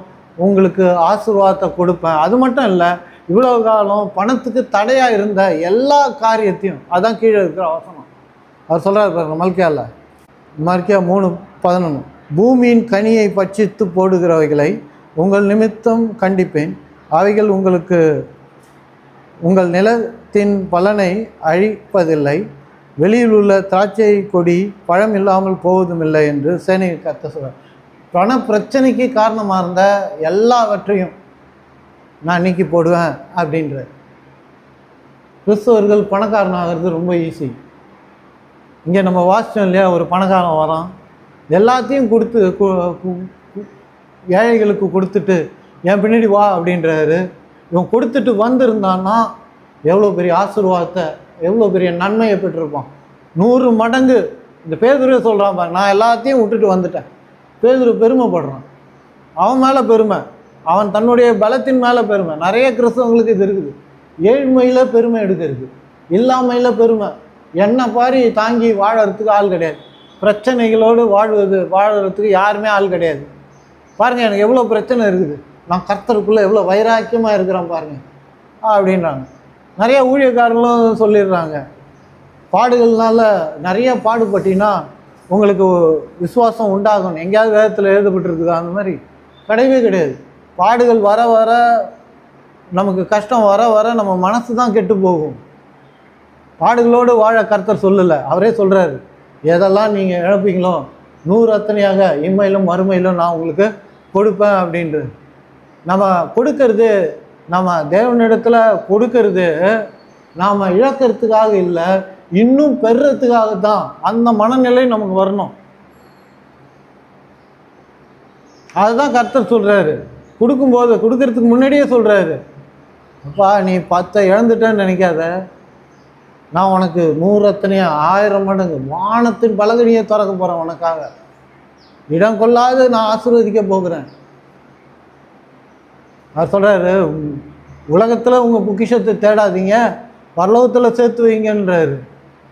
உங்களுக்கு ஆசீர்வாதத்தை கொடுப்பேன். அது மட்டும் இல்லை, இவ்வளோ காலம் பணத்துக்கு தடையாக இருந்த எல்லா காரியத்தையும், அதான் கீழே இருக்கிற வசனம் அவர் சொல்கிறார் பாருங்க, மல்கியா 3:11, பூமியின் கனியை பட்சித்து போடுகிறவைகளை உங்கள் நிமித்தம் கண்டிப்பேன், அவைகள் உங்களுக்கு உங்கள் நிலத்தின் பலனை அழிப்பதில்லை, வெளியில் உள்ள திராட்சை கொடி பழம் இல்லாமல் போவதுமில்லை என்று சேனை கர்த்தர் சொல்கிறார். பண பிரச்சனைக்கு காரணமாக இருந்த எல்லாவற்றையும் நான் நீக்கி போடுவேன் அப்படின்ற. கிறிஸ்தவர்கள் பணக்காரனாகிறது ரொம்ப ஈஸி. இங்கே நம்ம வாசித்தோம் இல்லையா, ஒரு பணக்காரன் வரான், எல்லாத்தையும் கொடுத்து ஏழைகளுக்கு கொடுத்துட்டு என் பின்னாடி வா அப்படின்றாரு. இவன் கொடுத்துட்டு வந்திருந்தான்னா எவ்வளோ பெரிய ஆசீர்வாதத்தை, எவ்வளோ பெரிய நன்மையை பெற்றிருப்பான். 100 மடங்கு. இந்த பேதுருவே சொல்கிறான் பாரு, நான் எல்லாத்தையும் விட்டுட்டு வந்துட்டேன். பேதுரு பெருமைப்படுறான், அவன் மேலே பெருமை, அவன் தன்னுடைய பலத்தின் மேலே பெருமை. நிறைய கிறிஸ்தவங்களுக்கு இது இருக்குது. ஏழ்மையில் பெருமை எடுக்கிறது, இல்லாமையில் பெருமை. என்ன பாரி தாங்கி வாழறதுக்கு ஆள் கிடையாது, பிரச்சனைகளோடு வாழறதுக்கு யாருமே ஆள் கிடையாது. பாருங்கள், எனக்கு எவ்வளோ பிரச்சனை இருக்குது, நான் கர்த்தருக்குள்ளே எவ்வளோ வைராக்கியமாக இருக்கிறேன் பாருங்கள் அப்படின்றாங்க. நிறைய ஊழியக்காரர்களும் சொல்லிடுறாங்க, பாடுகள்னால நிறைய பாடுபட்டினா உங்களுக்கு விசுவாசம் உண்டாகும். எங்கேயாவது வேதத்தில் எழுதப்பட்டிருக்குதா? அந்த மாதிரி கிடையவே கிடையாது. பாடுகள் வர வர, நமக்கு கஷ்டம் வர வர நம்ம மனசு தான் கெட்டு போகும். பாடுகளோடு வாழ கர்த்தர் சொல்லலை. அவரே சொல்கிறாரு, எதெல்லாம் நீங்கள் இழப்பீங்களோ 100 அத்தனையாக இம்மையிலும் மறுமையிலும் நான் உங்களுக்கு கொடுப்பேன் அப்படின்ட்டு. நம்ம கொடுக்கறது, நம்ம தேவனிடத்தில் கொடுக்கறது நாம் இழக்கிறதுக்காக இல்லை, இன்னும் பெறுறதுக்காக தான். அந்த மனநிலை நமக்கு வரணும். அதுதான் கர்த்தர் சொல்கிறாரு. கொடுக்கும்போது, கொடுக்கறதுக்கு முன்னாடியே சொல்கிறாரு, அப்பா நீ 10 இழந்துட்டேன்னு நினைக்காத, நான் உனக்கு 100 அத்தனையா 1000 மடங்கு வானத்தின் பலகனியை திறக்க போகிறேன் உனக்காக. இடம் கொள்ளாது நான் ஆசீர்வதிக்க போகிறேன். அவர் சொல்கிறாரு, உலகத்தில் உங்கள் பொக்கிஷத்தை தேடாதீங்க, பரலோகத்தில் சேர்த்து வைங்கன்றாரு.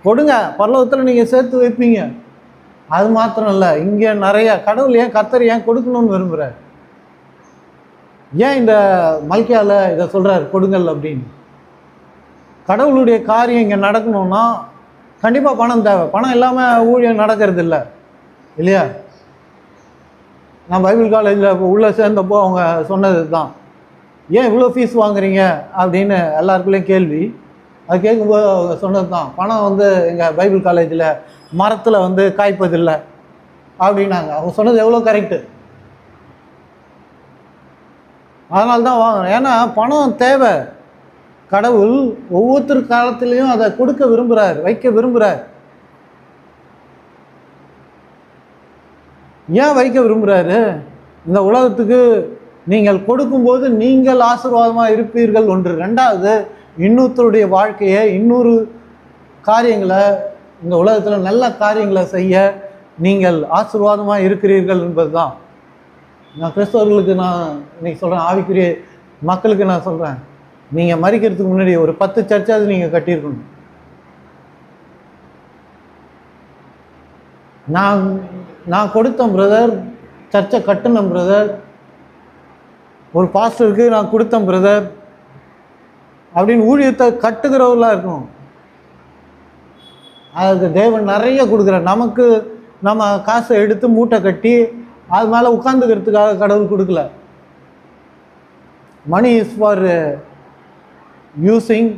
கொடுங்க, பரலோகத்தில் நீங்கள் சேர்த்து வைப்பீங்க. அது மாத்திரம் இல்லை, இங்கே நிறைய கடவுள் ஏன் கர்த்தர் ஏன் கொடுக்கணும்னு விரும்புகிறார்? ஏன் இந்த மல்கியாவில் இதை சொல்கிறார் கொடுங்கள் அப்படின்னு? கடவுளுடைய காரியம் இங்கே நடக்கணும்னா கண்டிப்பாக பணம் தேவை. பணம் இல்லாமல் ஊழியம் நடக்கிறது இல்லை இல்லையா? நான் பைபிள் காலேஜில் உள்ளே சேர்ந்தப்போ அவங்க சொன்னது தான், ஏன் இவ்வளோ ஃபீஸ் வாங்குறீங்க அப்படின்னு எல்லாருக்குள்ளேயும் கேள்வி. அது கேட்கும்போது அவங்க சொன்னது தான், பணம் எங்கள் பைபிள் காலேஜில் மரத்தில் காய்ப்பதில்லை அப்படின்னாங்க. அவங்க சொன்னது எவ்வளோ கரெக்டு. அதனால தான் வாங்கணும். ஏன்னா பணம் தேவை. கடவுள் ஒவ்வொருத்தர் காலத்திலையும் அதை கொடுக்க விரும்புகிறார், வைக்க விரும்புகிறார். ஏன் வைக்க விரும்புகிறாரு? இந்த உலகத்துக்கு நீங்கள் கொடுக்கும்போது நீங்கள் ஆசீர்வாதமாக இருப்பீர்கள் ஒன்று. ரெண்டாவது, இன்னொருத்தருடைய வாழ்க்கையை, இன்னொரு காரியங்களை, இந்த உலகத்தில் நல்ல காரியங்களை செய்ய நீங்கள் ஆசீர்வாதமாக இருக்கிறீர்கள் என்பது தான். நான் கிறிஸ்தவர்களுக்கு நான் இன்னைக்கு சொல்கிறேன், ஆவிக்குரிய மக்களுக்கு நான் சொல்கிறேன், நீங்கள் மரிக்கிறதுக்கு முன்னாடி ஒரு 10 சர்ச்சாவது நீங்கள் கட்டியிருக்கணும். நான் கொடுத்தேன் பிரதர், சர்ச்சை கட்டினேன் பிரதர், ஒரு பாஸ்டருக்கு நான் கொடுத்தேன் பிரதர் அப்படின்னு ஊழியத்தை கட்டுகிறவர்களாக இருக்கணும். அதுக்கு தேவன் நிறைய கொடுக்குறார். நமக்கு நம்ம காசை எடுத்து மூட்டை கட்டி அது மேலே உட்காந்துக்கிறதுக்காக கடவுள் கொடுக்கல. Money is for using,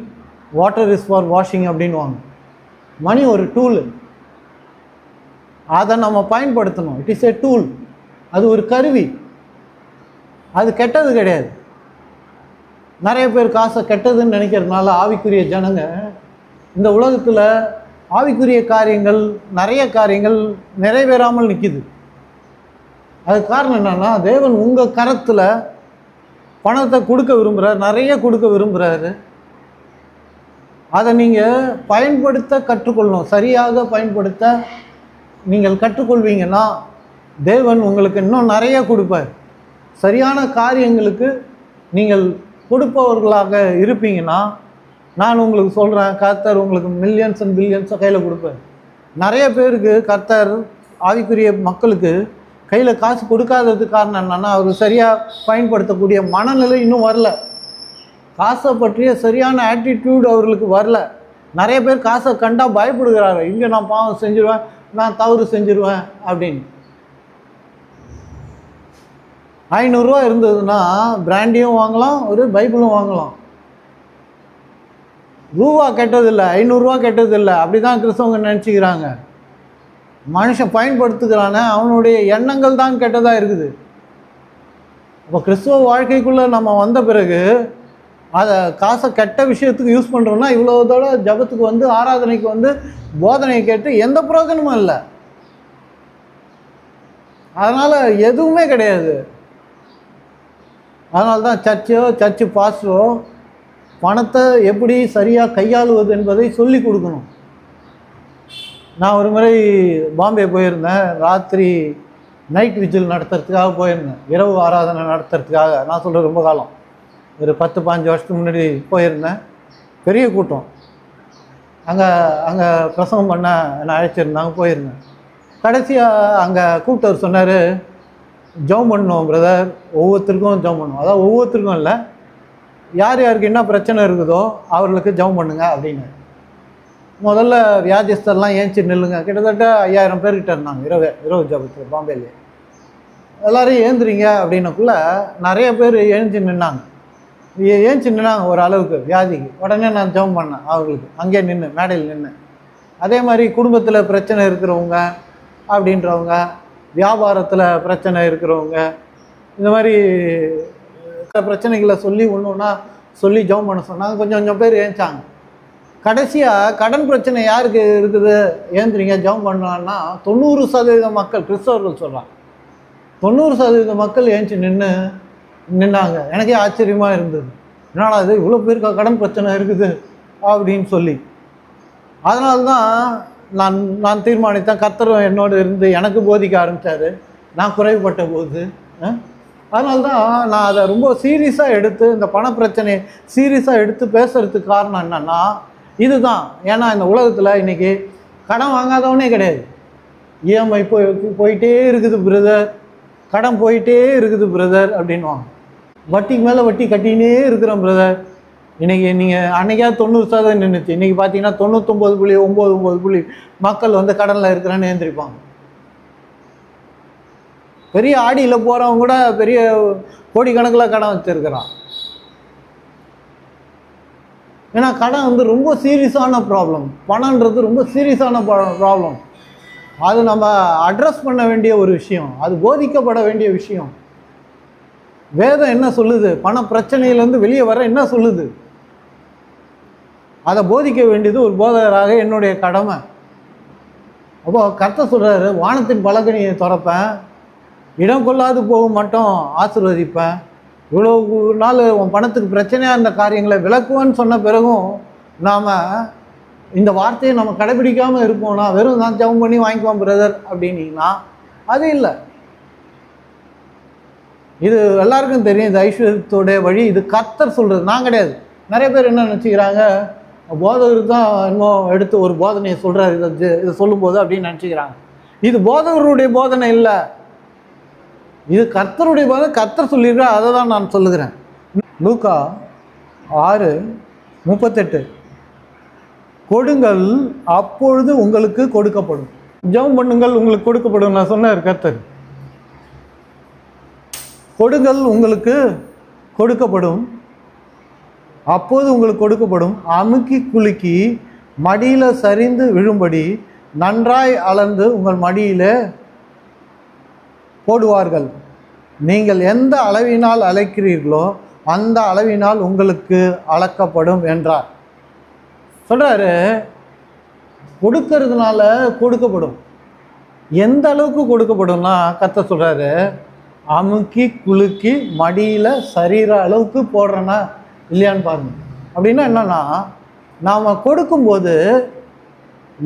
water is for washing அப்படின்வாங்க. மணி ஒரு டூல், அதை நம்ம பயன்படுத்தணும். It is a tool. அது ஒரு கருவி, அது கெட்டது கிடையாது. நிறைய பேர் காசை கெட்டதுன்னு நினைக்கிறதுனால ஆவிக்குரிய ஜனங்க இந்த உலகத்தில் ஆவிக்குரிய காரியங்கள், நிறைய காரியங்கள் நிறைவேறாமல் நிற்கிது. அதுக்கு காரணம் என்னன்னா, தேவன் உங்கள் கரத்தில் பணத்தை கொடுக்க விரும்புகிறார், நிறைய கொடுக்க விரும்புகிறாரு. அதை நீங்கள் பயன்படுத்த கற்றுக்கொள்ளணும். சரியாக பயன்படுத்த நீங்கள் கற்றுக்கொள்வீங்கன்னா தேவன் உங்களுக்கு இன்னும் நிறைய கொடுப்பார். சரியான காரியங்களுக்கு நீங்கள் கொடுப்பவர்களாக இருப்பீங்கன்னா, நான் உங்களுக்கு சொல்கிறேன், கர்த்தர் உங்களுக்கு மில்லியன்ஸ் அண்ட் பில்லியன்ஸை கையில் கொடுப்பார். நிறைய பேருக்கு கர்த்தர், ஆவிக்குரிய மக்களுக்கு கையில் காசு கொடுக்காததுக்கு காரணம் என்னன்னா, அவர் சரியாக பயன்படுத்தக்கூடிய மனநிலை இன்னும் வரல. காசை பற்றிய சரியான ஆட்டிடியூட் அவர்களுக்கு வரல. நிறைய பேர் காசை கண்டா பயப்படுகிறாரு. இங்கே நான் பாவம் செஞ்சிருவேன், நான் தவறு செஞ்சிருவேன் அப்படின்னு. 500 ரூபா இருந்ததுன்னா பிராண்டியும் வாங்கலாம், ஒரு பைபிளும் வாங்கலாம். ரூபா கெட்டதில்லை, 500 ரூபா கெட்டதில்லை, அப்படி தான் கிறிஸ்தவங்க நினச்சிக்கிறாங்க. மனுஷன் பயன்படுத்துகிறானே அவனுடைய எண்ணங்கள் தான் கெட்டதாக இருக்குது. அப்போ கிறிஸ்துவ வாழ்க்கைக்குள்ளே நம்ம வந்த பிறகு அதை காசை கெட்ட விஷயத்துக்கு யூஸ் பண்ணுறோன்னா, இவ்வளோதோட ஜபத்துக்கு ஆராதனைக்கு போதனையை கேட்டு எந்த பிரயோஜனமும் இல்லை. அதனால் எதுவுமே கிடையாது. அதனால தான் சர்ச்சு பாஸ்டரோ பணத்தை எப்படி சரியாக கையாளுவது என்பதை சொல்லி கொடுக்கணும். நான் ஒரு முறை பாம்பே போயிருந்தேன். ராத்திரி நைட் விஜில் நடத்துறதுக்காக போயிருந்தேன், இரவு ஆராதனை நடத்துறதுக்காக. நான் சொல்கிறேன், ரொம்ப காலம், ஒரு 10-15 வருஷத்துக்கு முன்னாடி போயிருந்தேன். பெரிய கூட்டம். அங்கே பிரசங்கம் பண்ண என்னை அழைச்சிருந்தாங்க, போயிருந்தேன். கடைசியாக அங்கே கூப்பிட்டவர் சொன்னார், ஜெபம் பண்ணணும் பிரதர், ஒவ்வொருத்தருக்கும் ஜெபம் பண்ணணும். அதாவது ஒவ்வொருத்தருக்கும் இல்லை, யார் யாருக்கு என்ன பிரச்சனை இருக்குதோ அவர்களுக்கு ஜெபம் பண்ணுங்க அப்படின்னு. முதல்ல வியாதிஸ்தர்லாம் ஏஞ்சி நில்லுங்க. கிட்டத்தட்ட 5000 பேர்கிட்ட இருந்தாங்க இரவு ஜபத்தில் பாம்பேலே. எல்லோரும் ஏந்துறீங்க அப்படின்னக்குள்ளே நிறைய பேர் ஏஞ்சி நின்னாங்க. ஒரு அளவுக்கு வியாதிக்கு. உடனே நான் ஜெபம் பண்ணேன் அவங்களுக்கு, அங்கே நின்று மேடையில் நின்று. அதே மாதிரி குடும்பத்தில் பிரச்சனை இருக்கிறவங்க அப்படின்றவங்க, வியாபாரத்தில் பிரச்சனை இருக்கிறவங்க, இந்த மாதிரி பிரச்சனைகளை சொல்லி ஒன்று ஒன்றா சொல்லி ஜெபம் பண்ண சொன்னாங்க. கொஞ்சம் கொஞ்சம் பேர் ஏஞ்சாங்க. கடைசியாக கடன் பிரச்சனை யாருக்கு இருக்குது ஏந்திரிங்க ஜெபம் பண்ணலான்னா 90% மக்கள், கிறிஸ்தவர்கள் சொல்கிறாங்க, 90% மக்கள் ஏஞ்சி நின்னாங்க. எனக்கே ஆச்சரியமாக இருந்தது, என்னடா இது இவ்வளோ பேருக்கு கடன் பிரச்சனை இருக்குது அப்படின்னு சொல்லி. அதனால்தான் நான் தீர்மானித்தேன், கர்த்தர் என்னோடு இருந்து எனக்கு போதிக்க ஆரம்பித்தார் நான் குறைவுபட்ட போது. அதனால்தான் நான் அதை ரொம்ப சீரியஸாக எடுத்து, இந்த பண பிரச்சனையை சீரியஸாக எடுத்து பேசுகிறதுக்கு காரணம் என்னென்னா இதுதான். ஏன்னா இந்த உலகத்தில் இன்றைக்கி கடன் வாங்காதவனே கிடையாது. இஎம்ஐ போயிட்டே இருக்குது பிரதர், கடன் போயிட்டே இருக்குது பிரதர் அப்படின்வாங்க. வட்டிக்கு மேலே வட்டி கட்டினே இருக்கிறோம் பிரதர். இன்றைக்கி நீங்கள் அன்றைக்காவது 90% நின்றுச்சு, இன்றைக்கி பார்த்தீங்கன்னா 99.99 மக்கள் வந்து கடனில் இருக்கிறேன்னு எழுந்திரிப்பாங்க. பெரிய ஆடியில் போகிறவங்க கூட பெரிய கோடிக்கணக்கில் கடன் வச்சுருக்கிறான். ஏன்னா கடன் வந்து ரொம்ப சீரியஸான ப்ராப்ளம். பணன்றது ரொம்ப சீரியஸான ப்ராப்ளம். அது நம்ம அட்ரஸ் பண்ண வேண்டிய ஒரு விஷயம், அது போதிக்கப்பட வேண்டிய விஷயம். வேதம் என்ன சொல்லுது, பண பிரச்சனையிலேருந்து வெளியே வர என்ன சொல்லுது, அதை போதிக்க வேண்டியது ஒரு போதகராக என்னுடைய கடமை. அப்போது கர்த்தர் சொல்கிறாரு, வானத்தின் பலகனியை திறப்பேன், இடம் கொள்ளாது போக மட்டும் ஆசீர்வதிப்பேன். இவ்வளோ நாள் உன் பணத்துக்கு பிரச்சனையாக இருந்த காரியங்களை விளக்குவேன்னு சொன்ன பிறகும் நாம் இந்த வார்த்தையை நம்ம கடைபிடிக்காமல் இருப்போம்னா, வெறும் நான் ஜெபம் பண்ணி வாங்கிக்குவோம் பிரதர் அப்படின்னீங்கன்னா அது இல்லை. இது எல்லாருக்கும் தெரியும், இது ஐஸ்வர்யத்தோடைய வழி. இது கர்த்தர் சொல்கிறது, நான் கிடையாது. நிறைய பேர் என்ன நினச்சிக்கிறாங்க, போதகர் தான் இன்னும் எடுத்து ஒரு போதனையை சொல்கிறார் இதை சொல்லும்போது அப்படின்னு நினச்சிக்கிறாங்க. இது போதகருடைய போதனை இல்லை, இது கர்த்தருடைய போதனை. கர்த்தர் சொல்லியிருக்கார், அதை தான் நான் சொல்லுகிறேன். லூக்கா 6:38, கொடுங்கள் அப்பொழுது உங்களுக்கு கொடுக்கப்படும். ஜெபம் பண்ணுங்கள் உங்களுக்கு கொடுக்கப்படும் நான் சொன்னார் கர்த்தர். கொடுங்கள் உங்களுக்கு கொடுக்கப்படும், அப்போது உங்களுக்கு கொடுக்கப்படும். அமுக்கி குலுக்கி மடியில் சரிந்து விழும்படி நன்றாய் அளந்து உங்கள் மடியில் போடுவார்கள். நீங்கள் எந்த அளவினால் அழைக்கிறீர்களோ அந்த அளவினால் உங்களுக்கு அளக்கப்படும் என்றார். சொல்கிறாரு, கொடுக்கறதுனால கொடுக்கப்படும். எந்த அளவுக்கு கொடுக்கப்படும்னா கர்த்தர் சொல்கிறாரு, அமுக்கி குலுக்கி மடியில் சரிகிற அளவுக்கு போடுறேன்னா இல்லையான்னு பாருங்க. அப்படின்னா என்னன்னா, நாம் கொடுக்கும்போது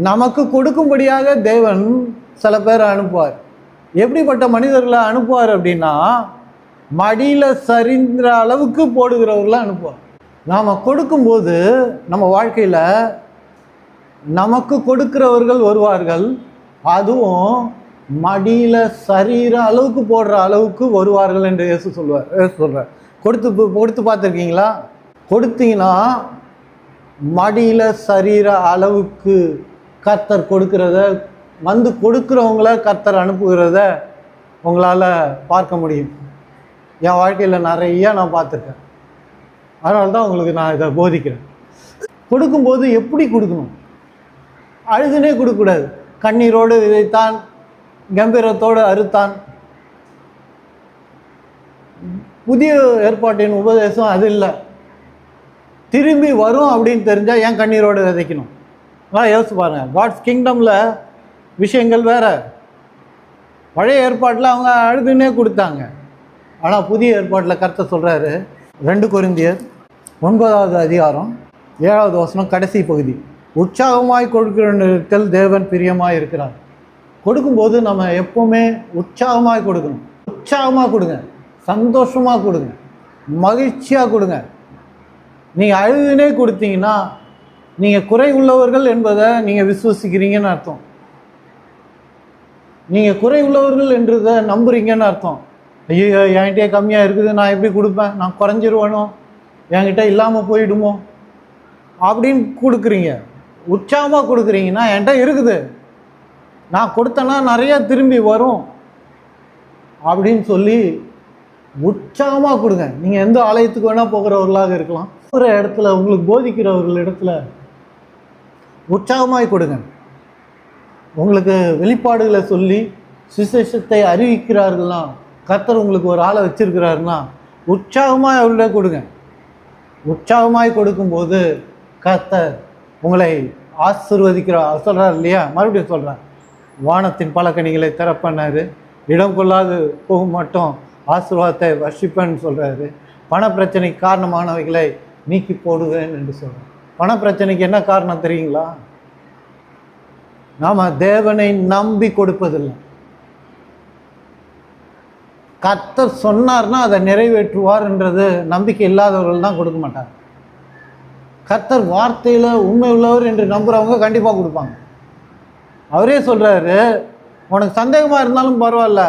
நமக்கு கொடுக்கும்படியாக தேவன் சில பேரை அனுப்புவார். எப்படிப்பட்ட மனிதர்களை அனுப்புவார் அப்படின்னா, மடியில் சரிங்கிற அளவுக்கு போடுகிறவர்களை அனுப்புவார். நாம் கொடுக்கும்போது நம்ம வாழ்க்கையில் நமக்கு கொடுக்கிறவர்கள் வருவார்கள், அதுவும் மடியில் சரிகிற அளவுக்கு போடுற அளவுக்கு வருவார்கள் என்று இயேசு சொல்கிறார். கொடுத்து பார்த்துருக்கீங்களா? கொடுத்தீங்கன்னா மடியில் சரிகிற அளவுக்கு கர்த்தர் கொடுக்கிறத, வந்து கொடுக்குறவங்கள கர்த்தர் அனுப்புகிறத உங்களால் பார்க்க முடியும். என் வாழ்க்கையில் நிறையா நான் பார்த்துருக்கேன். அதனால தான் உங்களுக்கு நான் இதை போதிக்கிறேன். கொடுக்கும்போது எப்படி கொடுக்கணும்? அழுதுனே கொடுக்கக்கூடாது. கண்ணீரோடு விதைத்தான், கம்பீரத்தோடு அறுத்தான். புதிய ஏற்பாட்டின் உபதேசம் அது இல்லை. திரும்பி வரும் அப்படின்னு தெரிஞ்சால் ஏன் கண்ணீரோடு விதைக்கணும்? யோசிச்சு பாருங்கள். காட்ஸ் கிங்டமில் விஷயங்கள் வேறு. பழைய ஏற்பாட்டில் அவங்க அழுதுன்னே கொடுத்தாங்க. ஆனால் புதிய ஏற்பாட்டில் கர்த்தர் சொல்கிறாரு, 2 கொரிந்தியர் 9:7 கடைசி பகுதி, உற்சாகமாய் கொடுக்கிறதில் தேவன் பிரியமாய் இருக்கிறார். கொடுக்கும்போது நம்ம எப்போவுமே உற்சாகமாய் கொடுக்கணும். உற்சாகமாக கொடுங்க, சந்தோஷமாக கொடுங்க, மகிழ்ச்சியாக கொடுங்க. நீங்கள் அழுதுனே கொடுத்தீங்கன்னா நீங்கள் குறை உள்ளவர்கள் என்பதை நீங்கள் விசுவசிக்கிறீங்கன்னு அர்த்தம். நீங்கள் குறை உள்ளவர்கள் என்றதை நம்புறீங்கன்னு அர்த்தம். ஐயோ என்கிட்டே கம்மியாக இருக்குது, நான் எப்படி கொடுப்பேன், நான் குறைஞ்சிருவேனோ, என்கிட்ட இல்லாமல் போயிடுமோ அப்படின்னு கொடுக்குறீங்க. உற்சாகமாக கொடுக்குறீங்கன்னா என்கிட்ட இருக்குது, நான் கொடுத்தேன்னா நிறையா திரும்பி வரும் அப்படின்னு சொல்லி உற்சாகமாக கொடுங்க. நீங்கள் எந்த ஆலயத்துக்கு வேணால் போகிறவர்களாக இருக்கலாம், போகிற இடத்துல உங்களுக்கு போதிக்கிறவர்கள் இடத்துல உற்சாகமாக கொடுங்க. உங்களுக்கு வெளிப்பாடுகளை சொல்லி சுவிசேஷத்தை அறிவிக்கிறார்கள்னா, கர்த்தர் உங்களுக்கு ஒரு ஆளை வச்சிருக்கிறாருன்னா உற்சாகமாக அவர்களே கொடுங்க. உற்சாகமாய் கொடுக்கும்போது கர்த்தர் உங்களை ஆசீர்வதிக்கிறார். சொல்கிறார் இல்லையா? மறுபடியும் சொல்கிறார், வானத்தின் பல கனிகளை திறப்பண்ணார், இடம் கொள்ளாது போகும் மட்டும் ஆசீர்வாதத்தை வர்ஷிப்பேன்னு சொல்கிறாரு. பண பிரச்சனைக்கு காரணமானவைகளை நீக்கி போடுவேன் என்று சொல்கிறார். பண பிரச்சனைக்கு என்ன காரணம் தெரியுங்களா? நாம் தேவனை நம்பி கொடுப்பதில்லை. கர்த்தர் சொன்னார்னா அதை நிறைவேற்றுவார் என்றது நம்பிக்கை இல்லாதவர்கள் தான் கொடுக்க மாட்டாங்க. கர்த்தர் வார்த்தையில் உண்மை உள்ளவர் என்று நம்புகிறவங்க கண்டிப்பாக கொடுப்பாங்க. அவரே சொல்கிறாரு, உனக்கு சந்தேகமாக இருந்தாலும் பரவாயில்ல,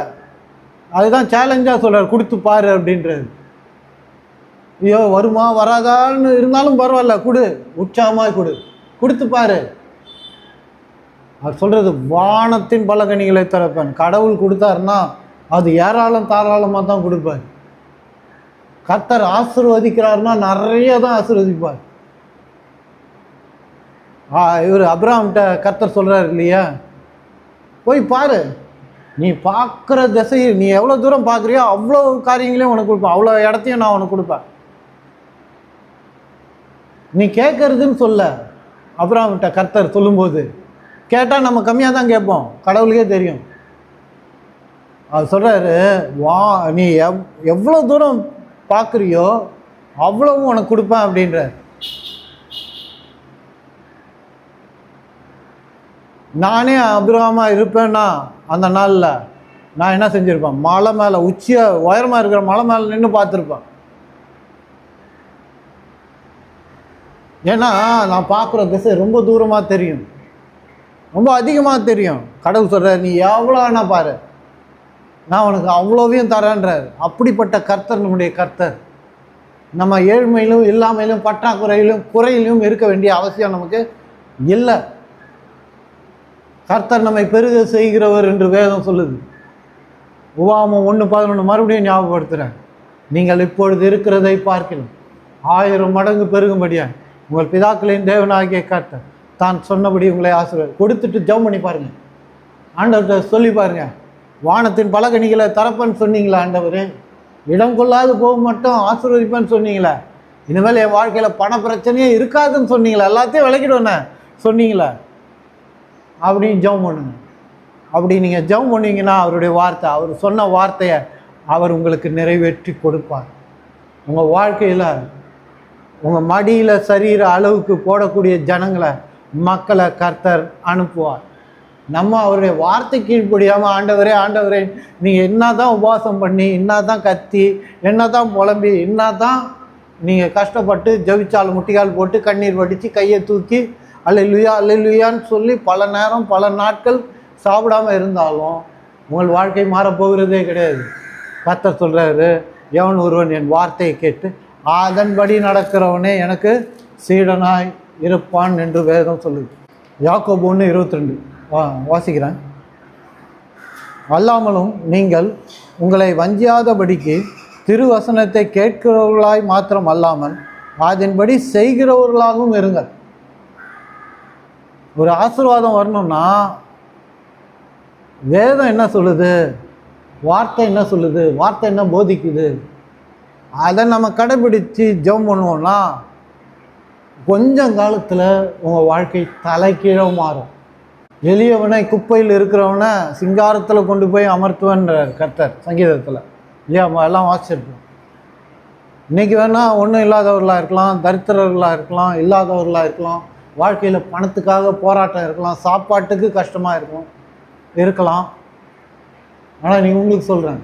அதுதான் சேலஞ்சாக சொல்கிறார், கொடுத்து பாரு அப்படின்றது. ஐயோ வருமா வராதான்னு இருந்தாலும் பரவாயில்ல, கொடு, உற்சாகமாக கொடு, கொடுத்து பாரு. அவர் சொல்கிறது, வானத்தின் பல கனிகளை திறப்பேன். கடவுள் கொடுத்தாருன்னா அது ஏராளம் தாராளமாக தான் கொடுப்பார். கர்த்தர் ஆசீர்வதிக்கிறாருன்னா நிறைய தான் ஆசீர்வதிப்பார். இவர் அப்ரஹாம்கிட்ட கர்த்தர் சொல்கிறார் இல்லையா, போய் பாரு, நீ பார்க்குற திசையை நீ எவ்வளோ தூரம் பார்க்குறியோ அவ்வளோ காரியங்களையும் உனக்கு கொடுப்பேன், அவ்வளோ இடத்தையும் நான் உனக்கு கொடுப்பேன். நீ கேட்கறதுன்னு சொல்ல அப்ரஹாம்கிட்ட கர்த்தர் சொல்லும்போது, கேட்டால் நம்ம கம்மியாக தான் கேட்போம், கடவுளுக்கே தெரியும். அவர் சொல்கிறாரு, நீ எவ்வளோ தூரம் பார்க்குறியோ அவ்வளவும் உனக்கு கொடுப்பேன் அப்படின்றார். நானே அபிரகாமாக இருப்பேன்னா அந்த நாளில் நான் என்ன செஞ்சுருப்பேன், மலை மேலே உச்சியாக உயரமாக இருக்கிற மலை மேலே நின்று பார்த்துருப்பேன். ஏன்னா நான் பார்க்குற திசை ரொம்ப தூரமாக தெரியும், ரொம்ப அதிகமாக தெரியும். கடவுள் சொல்கிறார், நீ எவ்வளோ ஆனால் பாரு, நான் உனக்கு அவ்வளோவையும் தரேன்றார். அப்படிப்பட்ட கர்த்தர் நம்முடைய கர்த்தர். நம்ம ஏழ்மையிலும் இல்லாமையிலும் பற்றாக்குறையிலும் குறையிலும் இருக்க வேண்டிய அவசியம் நமக்கு இல்லை. கர்த்தர் நம்மை பெருக செய்கிறவர் என்று வேதம் சொல்லுது. உபாகமம் 1:11 மறுபடியும் ஞாபகப்படுத்துகிறேன். நீங்கள் இப்பொழுது இருக்கிறதை பார்க்கணும் 1000 மடங்கு பெருகும்படியா உங்கள் பிதாக்களின் தேவனாகிய கர்த்தர் தான் சொன்னபடி உங்களை ஆசீர்வாதம் கொடுத்துட்டு ஜெபம் பண்ணி பாருங்கள். ஆண்டவர்கிட்ட சொல்லி பாருங்கள், வானத்தின் பல கனிகளை தரப்பன்னு சொன்னீங்களா ஆண்டவர், இடம் கொள்ளாது போக மட்டும் ஆசீர்வதிப்பேன்னு சொன்னீங்களா, இனிமேல் என் வாழ்க்கையில் பண பிரச்சனையே இருக்காதுன்னு சொன்னீங்களா, எல்லாத்தையும் விளக்கிடுவேண்ணே சொன்னீங்களா அப்படின்னு ஜெபம் பண்ணுங்க. அப்படி நீங்கள் ஜெபம் பண்ணீங்கன்னா அவருடைய வார்த்தை, அவர் சொன்ன வார்த்தையை அவர் உங்களுக்கு நிறைவேற்றி கொடுப்பார். உங்கள் வாழ்க்கையில் உங்கள் மடியில் சரீர அளவுக்கு போடக்கூடிய ஜனங்களை மக்களை கர்த்தர் அனுப்புவார். நம்ம அவருடைய வார்த்தை கீழ்ப்படியாமல் ஆண்டவரே ஆண்டவரே நீங்கள் என்ன தான் உபவாசம் பண்ணி, என்ன தான் கத்தி, என்ன தான் புலம்பி, என்ன தான் நீங்கள் கஷ்டப்பட்டு ஜெபிச்சாலும் முட்டிக்கால் போட்டு கண்ணீர் வடித்து கையை தூக்கி அல்லேலூயா அல்லேலூயான்னு சொல்லி பல நேரம் பல நாட்கள் சாப்பிடாமல் இருந்தாலும் உங்கள் வாழ்க்கை மாறப்போகிறதே கிடையாது. கர்த்தர் சொல்கிறாரு, எவன் ஒருவன் என் வார்த்தையை கேட்டு அதன்படி நடக்கிறவனே எனக்கு சீடனாய் இருப்பான் என்று வேதம் சொல்லுது. யாக்கோபு 1:22 வாசிக்கிறேன். அல்லாமலும் நீங்கள் உங்களை வஞ்சியாதபடிக்கு திருவசனத்தை கேட்கிறவர்களாய் மாத்திரம் அல்லாமல் அதன்படி செய்கிறவர்களாகவும் இருங்கள். ஒரு ஆசீர்வாதம் வரணும்னா வேதம் என்ன சொல்லுது, வார்த்தை என்ன சொல்லுது, வார்த்தை என்ன போதிக்குது, அதை நம்ம கடைபிடித்து ஜெபம் பண்ணுவோம்னா கொஞ்சம் காலத்தில் உங்கள் வாழ்க்கை தலைக்கீழே மாறும். எளியவனை குப்பையில் இருக்கிறவனை சிங்காரத்தில் கொண்டு போய் அமர்த்துவன்ற கர்த்தர் சங்கீதத்தில் இல்லையா, எல்லாம் வாசிச்சிருப்போம். இன்றைக்கி வேணால் ஒன்றும் இல்லாதவர்களாக இருக்கலாம், தரித்திரர்களாக இருக்கலாம், இல்லாதவர்களாக இருக்கலாம், வாழ்க்கையில் பணத்துக்காக போராட்டம் இருக்கலாம், சாப்பாட்டுக்கு கஷ்டமாக இருக்கலாம். ஆனால் நீங்கள் உங்களுக்கு சொல்கிறேன்,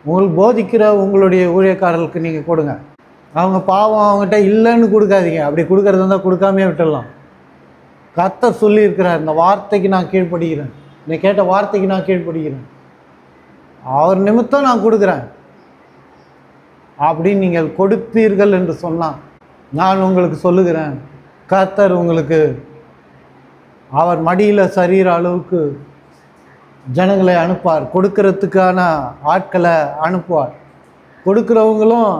உங்களுக்கு போதிக்கிற உங்களுடைய ஊழியக்காரர்களுக்கு நீங்கள் கொடுங்க. அவங்க பாவம் அவங்ககிட்ட இல்லைன்னு கொடுக்காதீங்க. அப்படி கொடுக்கறது இருந்தால் கொடுக்காமே விட்டுடலாம். கர்த்தர் சொல்லியிருக்கிறார், இந்த வார்த்தைக்கு நான் கீழ்ப்படுகிறேன், நீ கேட்ட வார்த்தைக்கு நான் கீழ்ப்படுகிறேன், அவர் நிமித்தம் நான் கொடுக்குறேன் அப்படின்னு நீங்கள் கொடுப்பீர்கள் என்று சொன்னால் நான் உங்களுக்கு சொல்லுகிறேன், கர்த்தர் உங்களுக்கு அவர் மடியில் சரீர அளவுக்கு ஜனங்களை அனுப்புவார், கொடுக்கறதுக்கான ஆட்களை அனுப்புவார். கொடுக்குறவங்களும்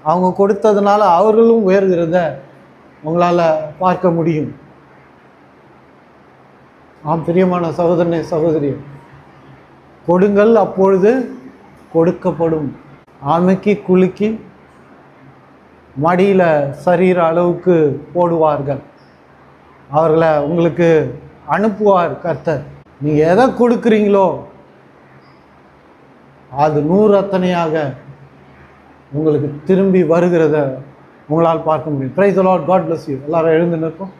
அவங்க கொடுத்ததுனால அவர்களும் உயர்கிறத உங்களால் பார்க்க முடியும். ஆம் பிரியமான சகோதரனே சகோதரி, கொடுங்கள் அப்பொழுது கொடுக்கப்படும். ஆமைக்கு குலுக்கி மடியில் சரீர அளவுக்கு போடுவார்கள். அவர்களை உங்களுக்கு அனுப்புவார் கர்த்தர். நீங்கள் எதை கொடுக்குறீங்களோ அது 100 அத்தனையாக உங்களுக்கு திரும்பி வருகிறத உங்களால் பார்க்க முடியும். Praise the Lord. God bless you. எல்லாரும் எழுந்து நிற்போம்.